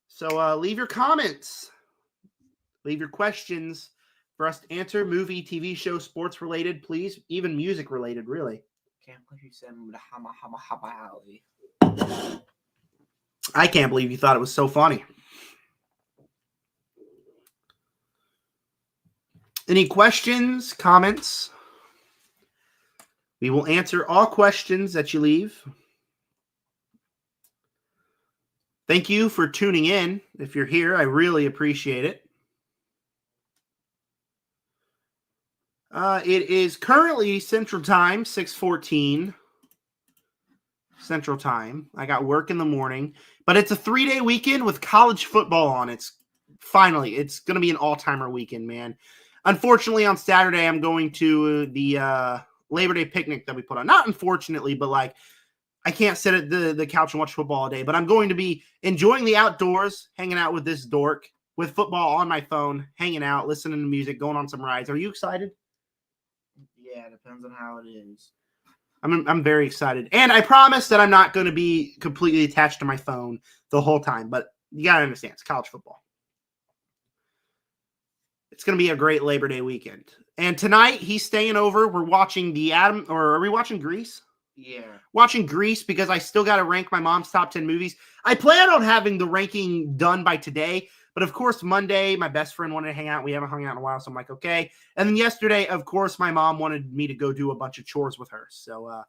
Speaker 2: So leave your comments. Leave your questions. for us to answer. Movie, TV show, sports related, please. Even music related, really.
Speaker 1: Can't believe you said Muhammad Ali.
Speaker 2: I can't believe you thought it was so funny. Any questions, comments? We will answer all questions that you leave. Thank you for tuning in. If you're here, I really appreciate it. It is currently Central Time, 6:14 Central Time. I got work in the morning, but it's a 3-day weekend with college football on. It's going to be an all-timer weekend, man. Unfortunately, on Saturday, I'm going to the Labor Day picnic that we put on. Not unfortunately, but like I can't sit at the couch and watch football all day, but I'm going to be enjoying the outdoors, hanging out with this dork, with football on my phone, hanging out, listening to music, going on some rides. Are you excited?
Speaker 1: Yeah, it depends on how it is.
Speaker 2: I'm very excited. And I promise that I'm not going to be completely attached to my phone the whole time, but you got to understand, it's college football. It's going to be a great Labor Day weekend. And tonight, he's staying over. We're watching are we watching Grease?
Speaker 1: Yeah.
Speaker 2: Watching Grease because I still got to rank my mom's top 10 movies. I plan on having the ranking done by today, but of course, Monday, my best friend wanted to hang out. We haven't hung out in a while, so I'm like, okay. And then yesterday, of course, my mom wanted me to go do a bunch of chores with her. So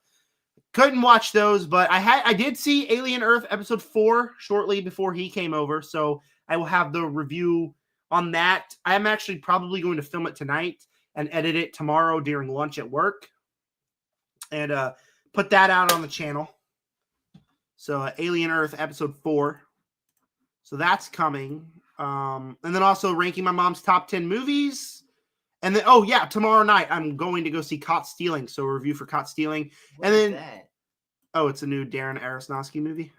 Speaker 2: couldn't watch those, but I did see Alien Earth episode 4 shortly before he came over, so I will have the review on that. I'm actually probably going to film it tonight and edit it tomorrow during lunch at work and put that out on the channel. So Alien Earth episode 4. So that's coming. And then also ranking my mom's top 10 movies. And then, tomorrow night I'm going to go see Caught Stealing. So a review for Caught Stealing.
Speaker 1: What is that?
Speaker 2: Oh, it's a new Darren Aronofsky movie.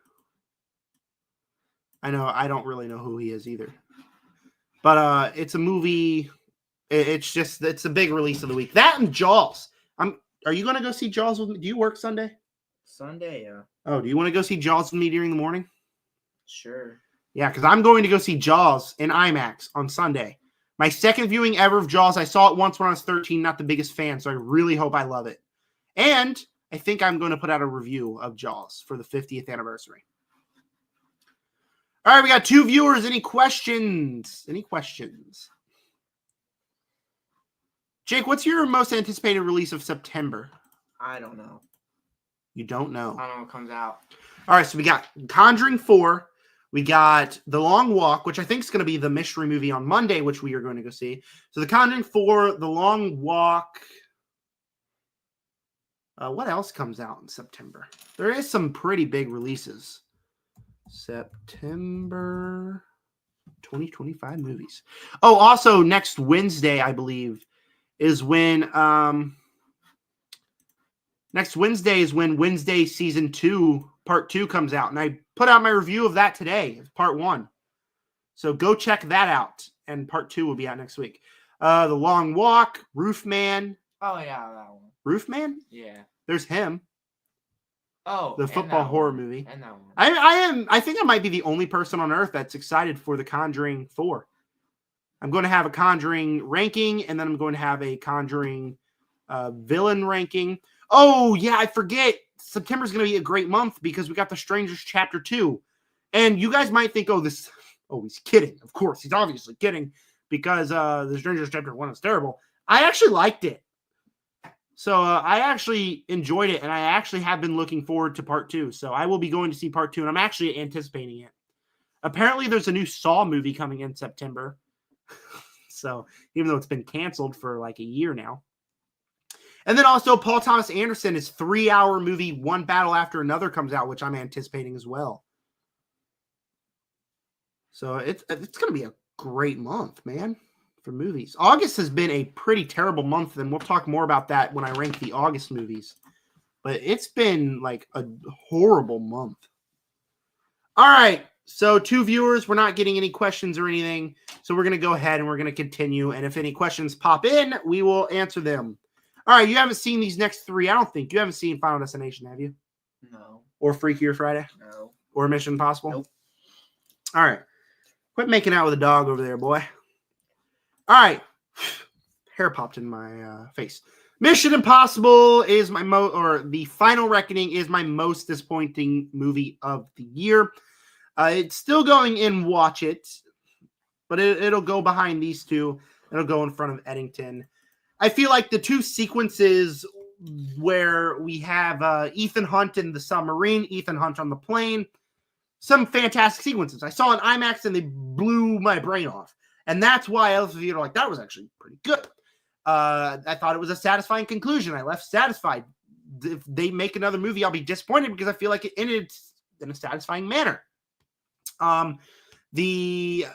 Speaker 2: I know. I don't really know who he is either. But it's a movie. It's a big release of the week. That and Jaws. Are you going to go see Jaws with me? Do you work Sunday?
Speaker 1: Sunday, yeah.
Speaker 2: Oh, do you want to go see Jaws with me during the morning?
Speaker 1: Sure.
Speaker 2: Yeah, because I'm going to go see Jaws in IMAX on Sunday. My second viewing ever of Jaws. I saw it once when I was 13, not the biggest fan, so I really hope I love it. And I think I'm going to put out a review of Jaws for the 50th anniversary. All right, we got 2 viewers. Any questions? Jake, what's your most anticipated release of September?
Speaker 1: I don't know.
Speaker 2: You don't know.
Speaker 1: I don't know what comes out.
Speaker 2: All right, so we got Conjuring 4. We got The Long Walk, which I think is going to be the mystery movie on Monday, which we are going to go see. So The Conjuring 4, The Long Walk. What else comes out in September? There is some pretty big releases. September 2025 movies. Oh, also next Wednesday, I believe, is when Wednesday season 2 part 2 comes out, and I put out my review of that today. It's part 1, so go check that out. And part 2 will be out next week. The Long Walk, Roofman.
Speaker 1: Oh yeah, that one.
Speaker 2: Roofman?
Speaker 1: Yeah.
Speaker 2: There's him.
Speaker 1: Oh,
Speaker 2: the football horror movie.
Speaker 1: And that one.
Speaker 2: I think I might be the only person on earth that's excited for The Conjuring 4. I'm going to have a Conjuring ranking, and then I'm going to have a Conjuring villain ranking. Oh, yeah, I forget. September's going to be a great month because we got The Strangers Chapter 2. And you guys might think, he's kidding. Of course, he's obviously kidding because The Strangers Chapter 1 is terrible. I actually liked it. So I actually enjoyed it, and I actually have been looking forward to part 2. So I will be going to see part 2, and I'm actually anticipating it. Apparently, there's a new Saw movie coming in September. So even though it's been canceled for like a year now. And then also Paul Thomas Anderson, his 3-hour movie, One Battle After Another, comes out, which I'm anticipating as well. So it's going to be a great month, man, for movies. August has been a pretty terrible month, and we'll talk more about that when I rank the August movies. But it's been like a horrible month. All right. So 2 viewers, we're not getting any questions or anything. So we're going to go ahead and we're going to continue. And if any questions pop in, we will answer them. All right. You haven't seen these next 3. I don't think. You haven't seen Final Destination, have you?
Speaker 1: No.
Speaker 2: Or Freakier Friday?
Speaker 1: No.
Speaker 2: Or Mission Impossible?
Speaker 1: Nope.
Speaker 2: All right. Quit making out with a dog over there, boy. All right. hair popped in my face. Mission Impossible is The Final Reckoning is my most disappointing movie of the year. It's still going in Watch It, but it'll go behind these two. It'll go in front of Eddington. I feel like the two sequences where we have Ethan Hunt in the submarine, Ethan Hunt on the plane, some fantastic sequences. I saw an IMAX and they blew my brain off. And that's why I left the theater like, that was actually pretty good. I thought it was a satisfying conclusion. I left satisfied. If they make another movie, I'll be disappointed because I feel like it ended in a satisfying manner. The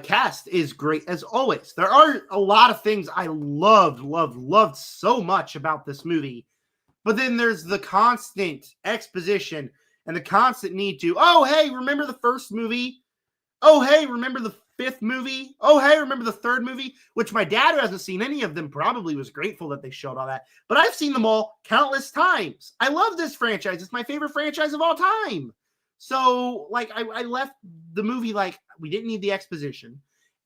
Speaker 2: cast is great as always. There are a lot of things I loved so much about this movie. But then there's the constant exposition and the constant need to, oh, hey, remember the first movie? Oh, hey, remember the fifth movie? Oh, hey, remember the third movie? Which my dad, who hasn't seen any of them, probably was grateful that they showed all that. But I've seen them all countless times. I love this franchise. It's my favorite franchise of all time. So, like, I left the movie like, we didn't need the exposition.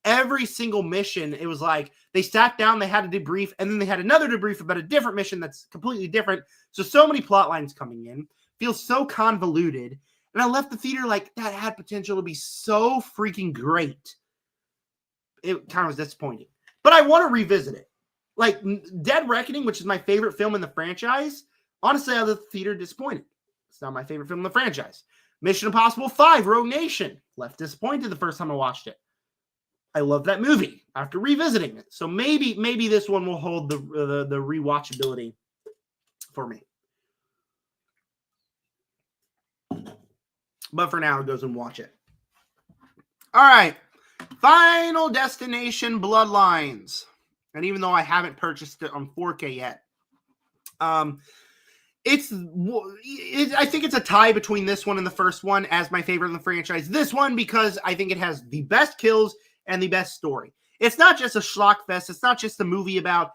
Speaker 2: Every single mission, it was like, they sat down, they had a debrief, and then they had another debrief about a different mission that's completely different. So many plot lines coming in. Feels so convoluted. And I left the theater like, that had potential to be so freaking great. It kind of was disappointing. But I want to revisit it. Like, Dead Reckoning, which is my favorite film in the franchise, honestly, I left the theater disappointed. It's not my favorite film in the franchise. Mission Impossible 5, Rogue Nation. Left disappointed the first time I watched it. I love that movie after revisiting it. So maybe this one will hold the rewatchability for me. But for now, it goes and watch it. All right. Final Destination Bloodlines. And even though I haven't purchased it on 4K yet, I think it's a tie between this one and the first one as my favorite in the franchise. This one because I think it has the best kills and the best story. It's not just a schlock fest. It's not just a movie about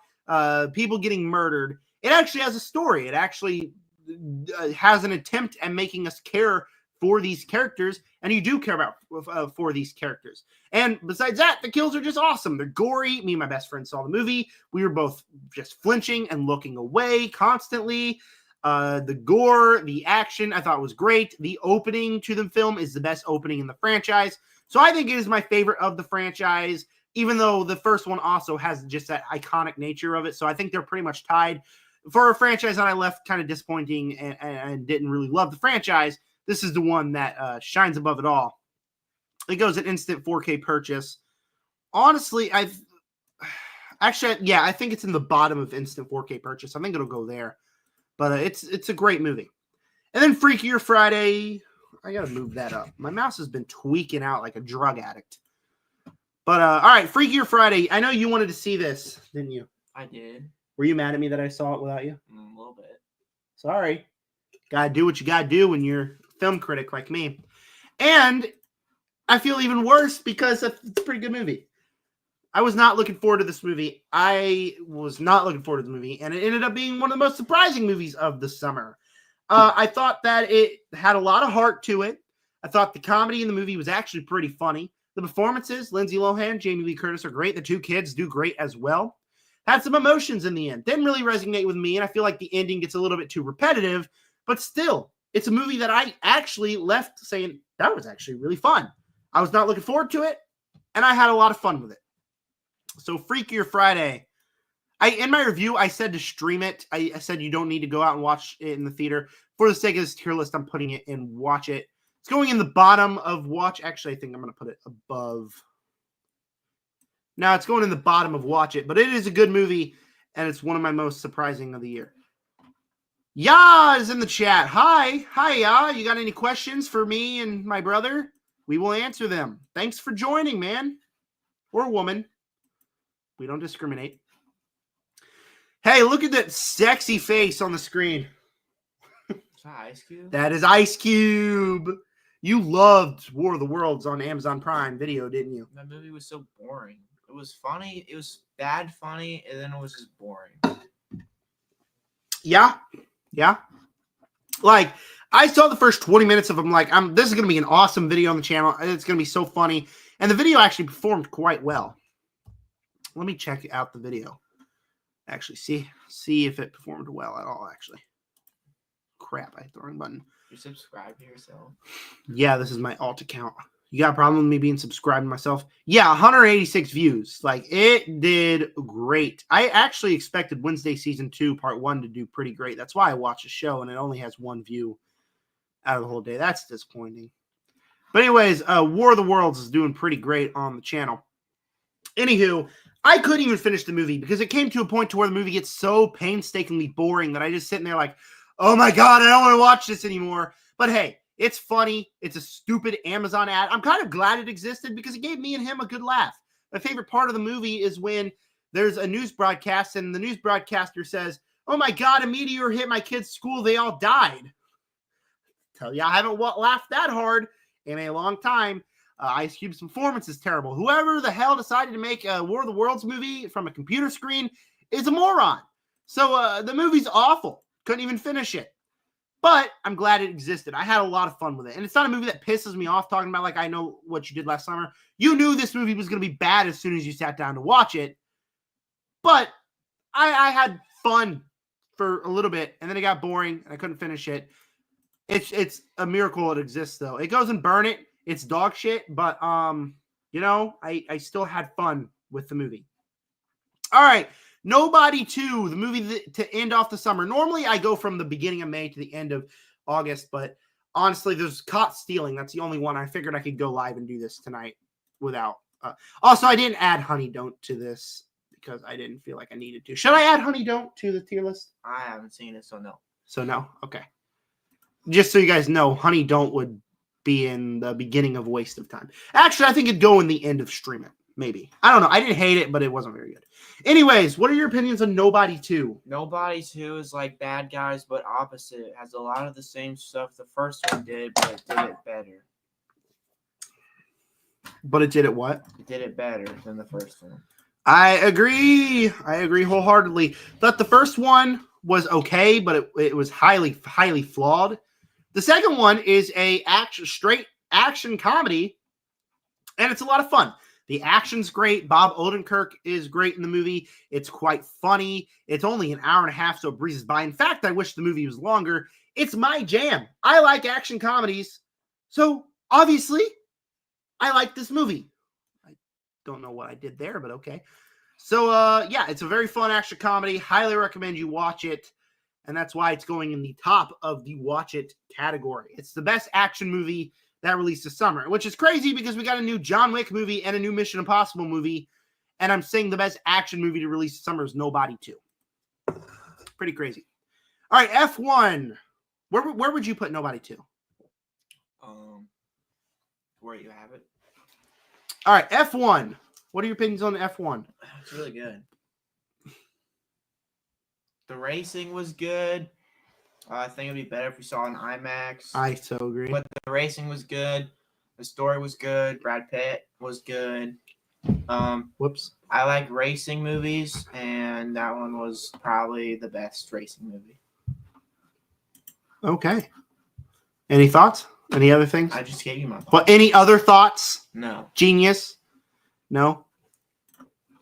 Speaker 2: people getting murdered. It actually has a story. It actually has an attempt at making us care for these characters, and you do care about for these characters. And besides that, the kills are just awesome. They're gory. Me and my best friend saw the movie. We were both just flinching and looking away constantly. The gore, the action, I thought was great. The opening to the film is the best opening in the franchise. So I think it is my favorite of the franchise, even though the first one also has just that iconic nature of it. So I think they're pretty much tied. For a franchise that I left kind of disappointing and didn't really love the franchise, this is the one that shines above it all. It goes an instant 4K purchase. Honestly, I think it's in the bottom of instant 4K purchase. I think it'll go there. But it's a great movie. And then Freakier Friday. I got to move that up. My mouse has been tweaking out like a drug addict. But, all right, Freakier Friday. I know you wanted to see this, didn't you?
Speaker 1: I did.
Speaker 2: Were you mad at me that I saw it without you?
Speaker 1: A little bit.
Speaker 2: Sorry. Gotta do what you gotta do when you're a film critic like me. And I feel even worse because it's a pretty good movie. I was not looking forward to this movie. And it ended up being one of the most surprising movies of the summer. I thought that it had a lot of heart to it. I thought the comedy in the movie was actually pretty funny. The performances, Lindsay Lohan, Jamie Lee Curtis are great. The two kids do great as well. Had some emotions in the end. Didn't really resonate with me, and I feel like the ending gets a little bit too repetitive. But still, it's a movie that I actually left saying, that was actually really fun. I was not looking forward to it, and I had a lot of fun with it. So Freakier Friday. In my review, I said to stream it. I said you don't need to go out and watch it in the theater. For the sake of this tier list, I'm putting it in Watch It. It's going in the bottom of Watch. Actually, I think I'm going to put it above. No, it's going in the bottom of Watch It. But it is a good movie, and it's one of my most surprising of the year. Ya is in the chat. Hi, Ya. You got any questions for me and my brother? We will answer them. Thanks for joining, man. Or woman. We don't discriminate. Hey, look at that sexy face on the screen.
Speaker 1: Is that Ice Cube?
Speaker 2: That is Ice Cube. You loved War of the Worlds on Amazon Prime Video, didn't you?
Speaker 1: That movie was so boring. It was funny. It was bad funny, and then it was just boring.
Speaker 2: Yeah. Like, I saw the first 20 minutes of them. Like, this is going to be an awesome video on the channel. It's going to be so funny. And the video actually performed quite well. Let me check out the video. Actually, see if it performed well at all, actually. Crap, I hit the wrong button.
Speaker 1: You subscribe to yourself.
Speaker 2: Yeah, this is my alt account. You got a problem with me being subscribed to myself? Yeah, 186 views. Like, it did great. I actually expected Wednesday Season 2, Part 1 to do pretty great. That's why I watched the show, and it only has 1 view out of the whole day. That's disappointing. But anyways, War of the Worlds is doing pretty great on the channel. Anywho, I couldn't even finish the movie because it came to a point to where the movie gets so painstakingly boring that I just sitting there like, oh my God, I don't want to watch this anymore. But hey, it's funny. It's a stupid Amazon ad. I'm kind of glad it existed because it gave me and him a good laugh. My favorite part of the movie is when there's a news broadcast and the news broadcaster says, oh my God, a meteor hit my kid's school. They all died. Tell you, I haven't laughed that hard in a long time. Ice Cube's performance is terrible. Whoever the hell decided to make a War of the Worlds movie from a computer screen is a moron. So the movie's awful. Couldn't even finish it. But I'm glad it existed. I had a lot of fun with it. And it's not a movie that pisses me off talking about like I Know What You Did Last Summer. You knew this movie was going to be bad as soon as you sat down to watch it. But I had fun for a little bit. And then it got boring. And I couldn't finish it. It's a miracle it exists, though. It goes and burn it. It's dog shit, but you know, I still had fun with the movie. All right, Nobody 2, the movie to end off the summer. Normally, I go from the beginning of May to the end of August, but honestly, there's Caught Stealing. That's the only one. I figured I could go live and do this tonight without. Also, I didn't add Honey Don't to this because I didn't feel like I needed to. Should I add Honey Don't to the tier list?
Speaker 1: I haven't seen it, so no.
Speaker 2: So no? Okay. Just so you guys know, Honey Don't would be in the beginning of Waste of Time. Actually, I think it'd go in the end of Stream It. Maybe. I don't know. I didn't hate it, but it wasn't very good. Anyways, what are your opinions on Nobody 2?
Speaker 1: Nobody 2 is like Bad Guys, but opposite. It has a lot of the same stuff the first one did, but it did it better.
Speaker 2: But it did it what?
Speaker 1: It did it better than the first one.
Speaker 2: I agree. I agree wholeheartedly. Thought the first one was okay, but it was highly flawed. The second one is a straight action comedy, and it's a lot of fun. The action's great. Bob Odenkirk is great in the movie. It's quite funny. It's only an hour and a half, so it breezes by. In fact, I wish the movie was longer. It's my jam. I like action comedies, so obviously, I like this movie. I don't know what I did there, but okay. So, yeah, it's a very fun action comedy. Highly recommend you watch it. And that's why it's going in the top of the watch it category. It's the best action movie that released this summer, which is crazy because we got a new John Wick movie and a new Mission Impossible movie. And I'm saying the best action movie to release this summer is Nobody 2. Pretty crazy. All right, F1. Where would you put Nobody 2?
Speaker 1: Where you have it.
Speaker 2: All right, F1. What are your opinions on F1?
Speaker 1: It's really good. The racing was good. I think it'd be better if we saw an IMAX.
Speaker 2: I so agree.
Speaker 1: But the racing was good. The story was good. Brad Pitt was good.
Speaker 2: Whoops.
Speaker 1: I like racing movies, and that one was probably the best racing movie.
Speaker 2: Okay. Any thoughts? Any other things?
Speaker 1: I just gave you my thoughts.
Speaker 2: Well, any other thoughts?
Speaker 1: No.
Speaker 2: Genius? No?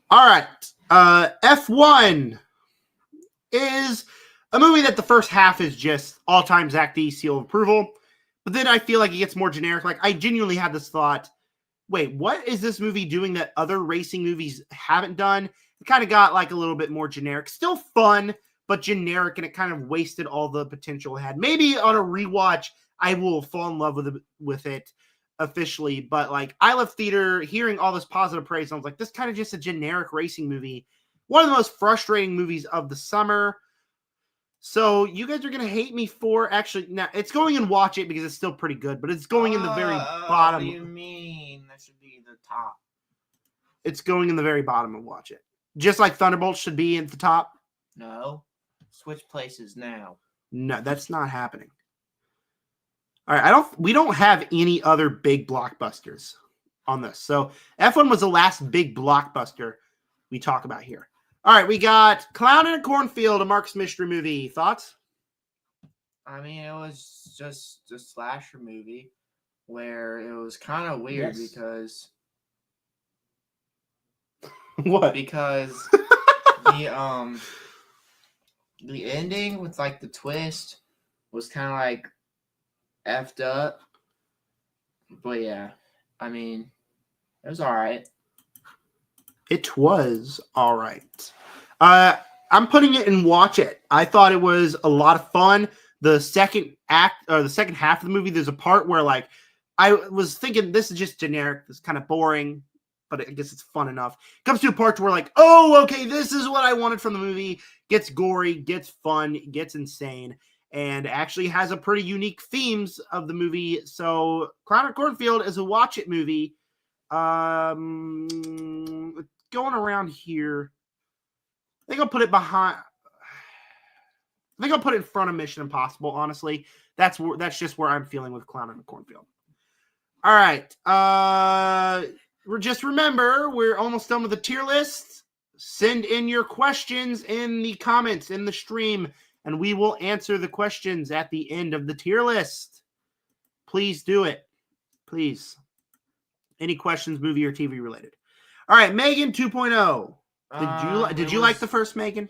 Speaker 2: All right. F1 is a movie that the first half is just all-time Zach D seal of approval. But then I feel like it gets more generic. Like, I genuinely had this thought, wait, what is this movie doing that other racing movies haven't done? It kind of got like a little bit more generic. Still fun, but generic, and it kind of wasted all the potential it had. Maybe on a rewatch, I will fall in love with it officially. But like, I left theater hearing all this positive praise. And I was like, this kind of just a generic racing movie. One of the most frustrating movies of the summer. So you guys are going to hate me for actually, now it's going in watch it because it's still pretty good, but it's going in the very bottom.
Speaker 1: What do you mean? That should be the top.
Speaker 2: It's going in the very bottom of watch it. Just like Thunderbolts should be at the top.
Speaker 1: No. Switch places now.
Speaker 2: No, that's not happening. All right, we don't have any other big blockbusters on this. So F1 was the last big blockbuster we talk about here. All right, we got Clown in a Cornfield, a Marcus Mystery movie. Thoughts?
Speaker 1: I mean, it was just a slasher movie where it was kind of weird because...
Speaker 2: What?
Speaker 1: Because The ending with like the twist was kind of like effed up, but yeah, I mean, it was all right.
Speaker 2: It was all right. I'm putting it in watch it. I thought it was a lot of fun. The second act or the second half of the movie, there's a part where like I was thinking this is just generic, this is kind of boring, but I guess it's fun enough. It comes to a part where like, oh, okay, this is what I wanted from the movie. Gets gory, gets fun, gets insane, and actually has a pretty unique themes of the movie. So Clown at Cornfield is a watch it movie. Going around here, I think I'll put it behind. I think I'll put it in front of Mission Impossible. Honestly, that's just where I'm feeling with Clown in the Cornfield. All right. Just remember, we're almost done with the tier list. Send in your questions in the comments in the stream, and we will answer the questions at the end of the tier list. Please do it. Please. Any questions, movie or TV related? All right, Megan 2.0. Did you like the first Megan?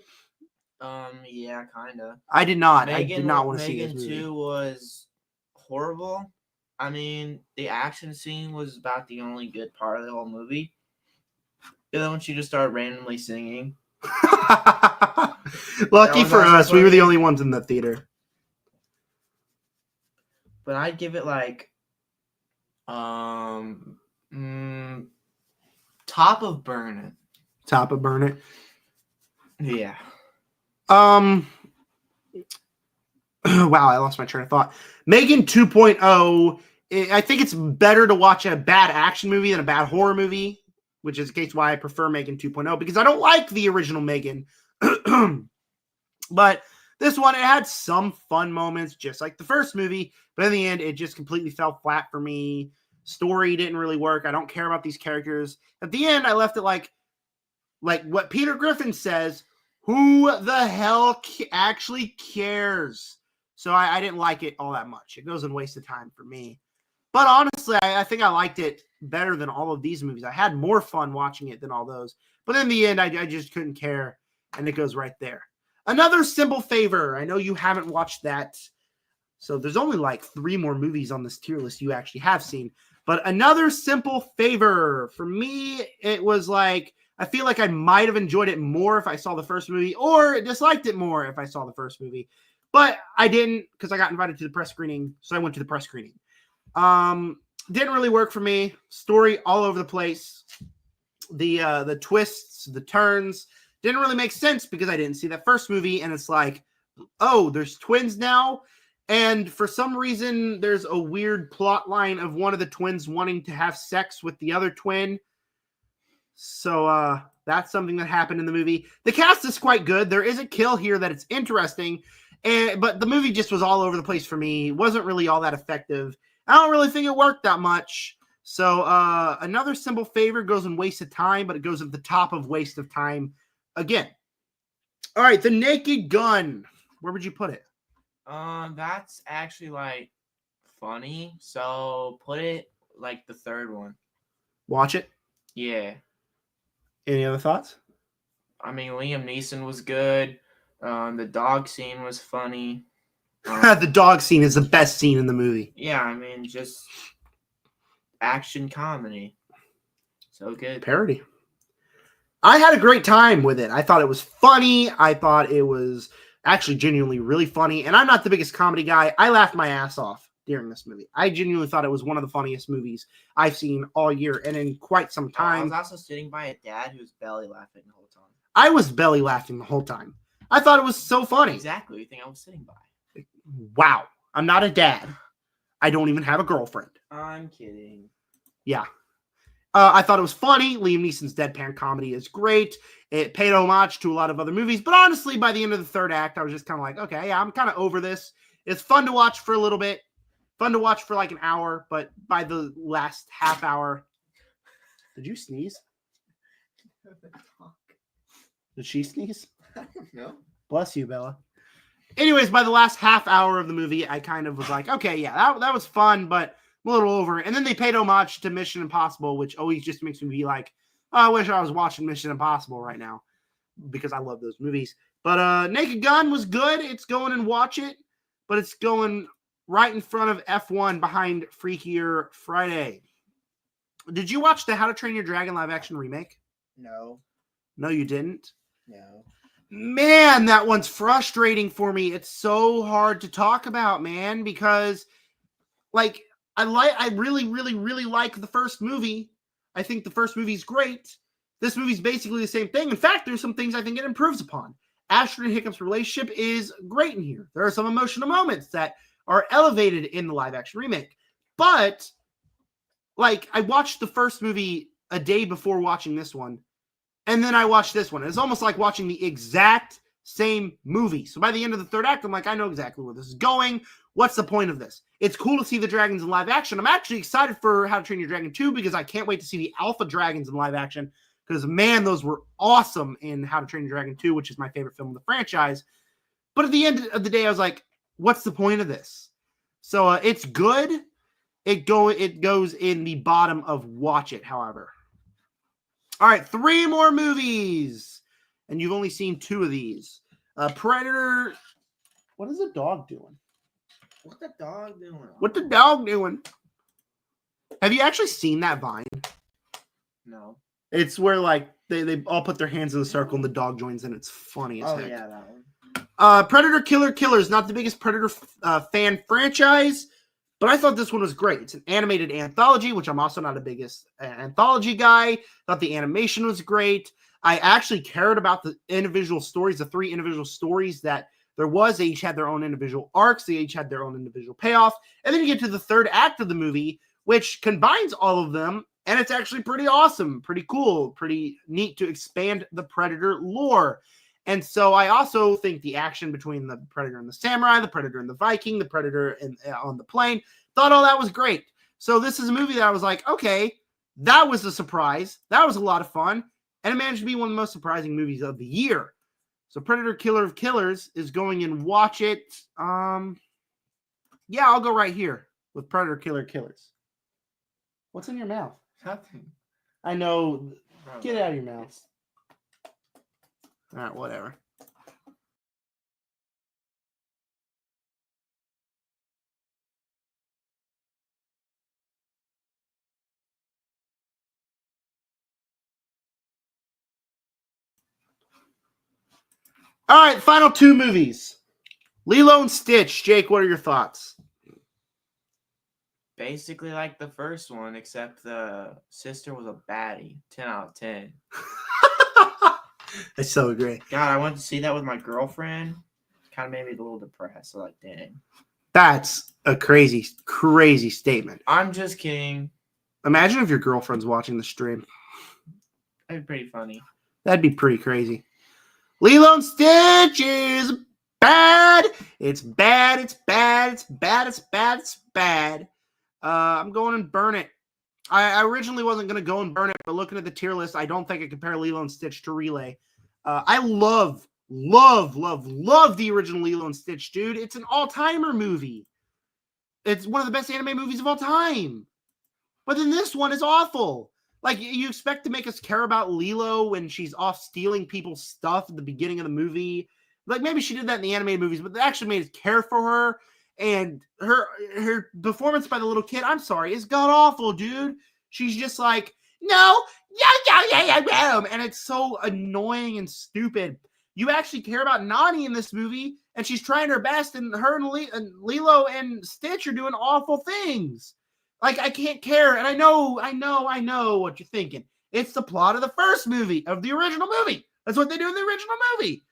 Speaker 1: Yeah, kind of.
Speaker 2: I did not.
Speaker 1: Megan,
Speaker 2: I did not want to see
Speaker 1: Megan
Speaker 2: this movie.
Speaker 1: 2 was horrible. I mean, the action scene was about the only good part of the whole movie. And then when she just started randomly singing.
Speaker 2: Lucky for us, we were the only ones in the theater.
Speaker 1: But I'd give it like top of Burn It.
Speaker 2: Top of Burn It.
Speaker 1: Yeah.
Speaker 2: Wow, I lost my train of thought. Megan 2.0, I think it's better to watch a bad action movie than a bad horror movie, which is the case why I prefer Megan 2.0, because I don't like the original Megan. But this one, it had some fun moments, just like the first movie, but in the end, it just completely fell flat for me. Story didn't really work. I don't care about these characters. At the end, I left it like what Peter Griffin says, who the hell actually cares? So I didn't like it all that much. It goes in waste of time for me. But honestly, I think I liked it better than all of these movies. I had more fun watching it than all those. But in the end, I just couldn't care. And it goes right there. Another Simple Favor. I know you haven't watched that. So there's only like 3 more movies on this tier list you actually have seen. But Another Simple Favor. For me, it was like, I feel like I might have enjoyed it more if I saw the first movie, or disliked it more if I saw the first movie. But I didn't, because I got invited to the press screening, so I went to the press screening. Didn't really work for me. Story all over the place. The twists, the turns didn't really make sense because I didn't see that first movie, and it's like, oh, there's twins now, and for some reason there's a weird plot line of one of the twins wanting to have sex with the other twin. So that's something that happened in the movie. The cast is quite good. There is a kill here that it's interesting, but the movie just was all over the place for me. It wasn't really all that effective. I don't really think it worked that much. So Another Simple Favor goes in waste of time, but it goes at the top of waste of time again. All right, The Naked Gun. Where would you put it?
Speaker 1: That's actually like funny. So put it like the third one.
Speaker 2: Watch it.
Speaker 1: Yeah.
Speaker 2: Any other thoughts?
Speaker 1: I mean, Liam Neeson was good. The dog scene was funny.
Speaker 2: The dog scene is the best scene in the movie.
Speaker 1: Yeah, I mean, just action comedy. So good.
Speaker 2: Parody. I had a great time with it. I thought it was funny. I thought it was actually genuinely really funny. And I'm not the biggest comedy guy. I laughed my ass off during this movie. I genuinely thought it was one of the funniest movies I've seen all year and in quite some time.
Speaker 1: I was also sitting by a dad who was belly laughing the whole time.
Speaker 2: I was belly laughing the whole time. I thought it was so funny.
Speaker 1: Exactly. You think I was sitting by?
Speaker 2: Wow. I'm not a dad. I don't even have a girlfriend.
Speaker 1: I'm kidding.
Speaker 2: Yeah. I thought it was funny. Liam Neeson's deadpan comedy is great. It paid homage to a lot of other movies. But honestly, by the end of the third act, I was just kind of like, okay, yeah, I'm kind of over this. It's fun to watch for a little bit. Fun to watch for like an hour. But by the last half hour... Did you sneeze? Did she sneeze?
Speaker 1: I don't know.
Speaker 2: Bless you, Bella. Anyways, by the last half hour of the movie, I kind of was like, okay, yeah, that was fun, but I'm a little over it. And then they paid homage to Mission Impossible, which always just makes me be like, oh, I wish I was watching Mission Impossible right now. because I love those movies. But Naked Gun was good. It's going and watch it, but it's going right in front of F1 behind Freakier Friday. Did you watch the How to Train Your Dragon live action remake?
Speaker 1: No.
Speaker 2: No, you didn't?
Speaker 1: No.
Speaker 2: Man, that one's frustrating for me. It's so hard to talk about, man, because like I really, really, really like the first movie. I think the first movie's great. This movie's basically the same thing. In fact, there's some things I think it improves upon. Ashton and Hickham's relationship is great in here. There are some emotional moments that are elevated in the live action remake. But like I watched the first movie a day before watching this one, and then I watched this one. It's almost like watching the exact same movie. So by the end of the third act, I'm like, I know exactly where this is going. What's the point of this? It's cool to see the dragons in live action. I'm actually excited for How to Train Your Dragon 2 because I can't wait to see the alpha dragons in live action because, man, those were awesome in How to Train Your Dragon 2, which is my favorite film in the franchise. But at the end of the day, I was like, what's the point of this? So it's good. It goes in the bottom of watch it, however. All right, 3 more movies. And you've only seen 2 of these. Predator. What is the dog doing?
Speaker 1: What the dog doing?
Speaker 2: What the dog doing? Have you actually seen that Vine?
Speaker 1: No.
Speaker 2: It's where like they all put their hands in a circle and the dog joins in. It's funny as heck.
Speaker 1: Yeah, that one.
Speaker 2: Predator Killer Killers, not the biggest Predator fan franchise, but I thought this one was great. It's an animated anthology, which I'm also not the biggest anthology guy. Thought the animation was great. I actually cared about the individual stories, the 3 individual stories that there was. They each had their own individual arcs. They each had their own individual payoff. And then you get to the third act of the movie, which combines all of them. And it's actually pretty awesome, pretty cool, pretty neat to expand the Predator lore. And so I also think the action between the Predator and the Samurai, the Predator and the Viking, the Predator on the plane, thought all that was great. So this is a movie that I was like, okay, that was a surprise. That was a lot of fun. And it managed to be one of the most surprising movies of the year. So Predator Killer of Killers is going and watch it. Yeah, I'll go right here with Predator Killer Killers. What's in your mouth?
Speaker 1: Nothing.
Speaker 2: I know.
Speaker 1: Bro,
Speaker 2: Get it out of your mouth. All right, whatever. All right, final 2 movies. Lilo and Stitch. Jake, what are your thoughts?
Speaker 1: Basically like the first one, except the sister was a baddie. 10 out of 10.
Speaker 2: I so agree.
Speaker 1: God, I went to see that with my girlfriend. Kind of made me a little depressed. So like, dang.
Speaker 2: That's a crazy, crazy statement.
Speaker 1: I'm just kidding.
Speaker 2: Imagine if your girlfriend's watching the stream.
Speaker 1: That'd be pretty funny.
Speaker 2: That'd be pretty crazy. Lilo and Stitch is bad. It's bad. It's bad. It's bad. It's bad. It's bad. I'm going and burn it. I originally wasn't going to go and burn it, but looking at the tier list, I don't think I compare Lilo and Stitch to Relay. I love the original Lilo and Stitch, dude. It's an all-timer movie. It's one of the best anime movies of all time. But then this one is awful. Like, you expect to make us care about Lilo when she's off stealing people's stuff at the beginning of the movie. Like, maybe she did that in the animated movies, but they actually made us care for her. And her performance by the little kid, I'm sorry, is god-awful, dude. She's just like, no, yeah. And it's so annoying and stupid. You actually care about Nani in this movie, and she's trying her best, and her and Lilo and Stitch are doing awful things. Like, I can't care. And I know what you're thinking. It's the plot of the first movie, of the original movie. That's what they do in the original movie.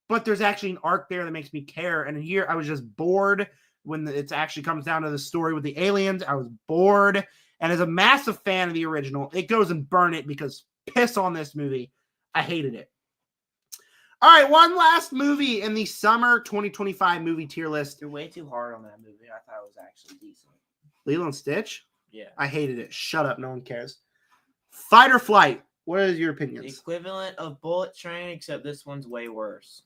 Speaker 2: But there's actually an arc there that makes me care. And here I was just bored when it actually comes down to the story with the aliens. I was bored. And as a massive fan of the original, it goes and burn it because piss on this movie. I hated it. All right, one last movie in the summer 2025 movie tier list.
Speaker 1: You're way too hard on that movie. I thought it was actually decent.
Speaker 2: Lilo and Stitch?
Speaker 1: Yeah.
Speaker 2: I hated it. Shut up. No one cares. Fight or Flight. What are your
Speaker 1: The
Speaker 2: opinions?
Speaker 1: equivalent of Bullet Train, except this one's way worse.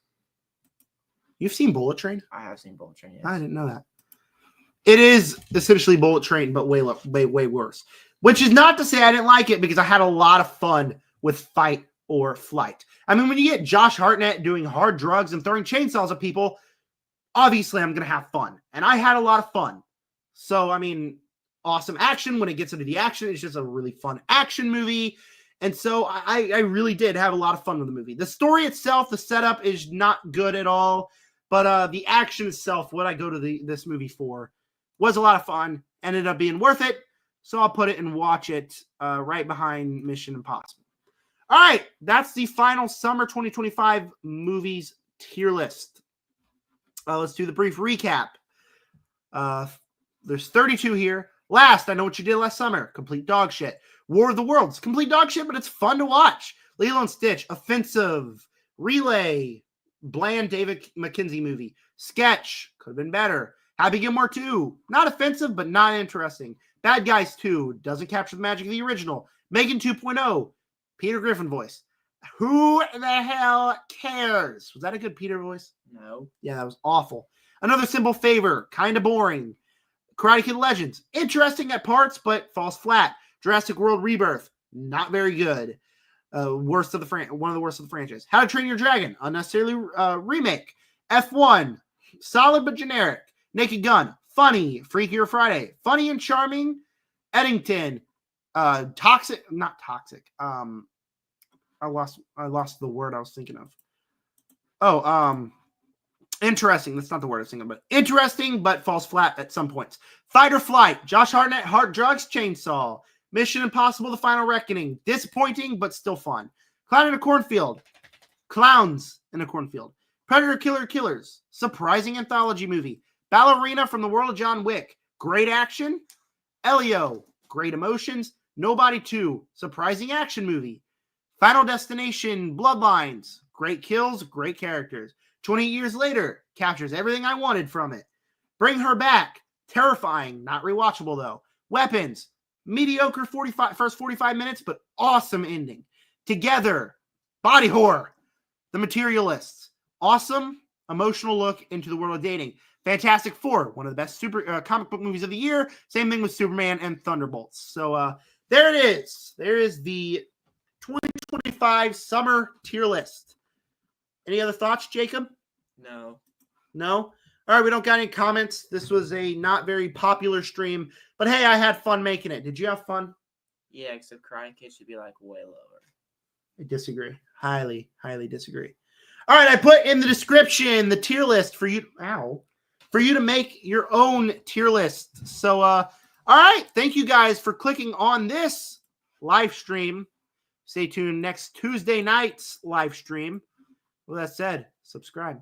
Speaker 2: You've seen Bullet Train?
Speaker 1: I have seen Bullet Train, yes.
Speaker 2: I didn't know that. It is essentially Bullet Train, but way worse. Which is not to say I didn't like it because I had a lot of fun with Fight or Flight. I mean, when you get Josh Hartnett doing hard drugs and throwing chainsaws at people, obviously I'm going to have fun. And I had a lot of fun. So, I mean, awesome action. When it gets into the action, it's just a really fun action movie. And so I really did have a lot of fun with the movie. The story itself, the setup is not good at all. But the action itself, what I go to this movie for, was a lot of fun. Ended up being worth it. So I'll put it and watch it right behind Mission Impossible. All right, that's the final summer 2025 movies tier list. Let's do the brief recap. There's 32 here. Last, I Know What You Did Last Summer. Complete dog shit. War of the Worlds. Complete dog shit, but it's fun to watch. Lilo and Stitch. Offensive. Relay. Bland David McKenzie movie. Sketch. Could have been better. Happy Gilmore 2. Not offensive, but not interesting. Bad Guys 2. Doesn't capture the magic of the original. Megan 2.0. Peter Griffin voice. Who the hell cares? Was that a good Peter voice?
Speaker 1: No.
Speaker 2: Yeah, that was awful. Another Simple Favor. Kind of boring. Karate Kid Legends. Interesting at parts, but falls flat. Jurassic World Rebirth. Not very good. One of the worst of the franchise. How to Train Your Dragon. Unnecessarily remake. F1. Solid but generic. Naked Gun. Funny. Freakier Friday. Funny and charming. Eddington. Toxic. Not toxic. I lost the word I was thinking of. Interesting. That's not the word I was thinking of, but interesting, but falls flat at some points. Fight or Flight. Josh Hartnett, Hard Drugs, Chainsaw. Mission Impossible, The Final Reckoning. Disappointing, but still fun. Clowns in a Cornfield. Predator Killer Killers. Surprising anthology movie. Ballerina from the World of John Wick. Great action. Elio. Great emotions. Nobody 2. Surprising action movie. Final Destination. Bloodlines. Great kills. Great characters. 28 years later. Captures everything I wanted from it. Bring Her Back. Terrifying. Not rewatchable though. Weapons. Mediocre first 45 minutes, but awesome ending. Together. Body Horror. The Materialists. Awesome, emotional look into the world of dating. Fantastic Four. One of the best comic book movies of the year. Same thing with Superman and Thunderbolts. So there it is. There is the 2025 summer tier list. Any other thoughts, Jacob?
Speaker 1: No.
Speaker 2: No? All right, we don't got any comments. This was a not very popular stream, but hey, I had fun making it. Did you have fun?
Speaker 1: Yeah, except Crying Kid should be like way lower.
Speaker 2: I disagree. Highly, highly disagree. All right, I put in the description the tier list for you. For you to make your own tier list. So, all right, thank you guys for clicking on this live stream. Stay tuned next Tuesday night's live stream. With that said, subscribe.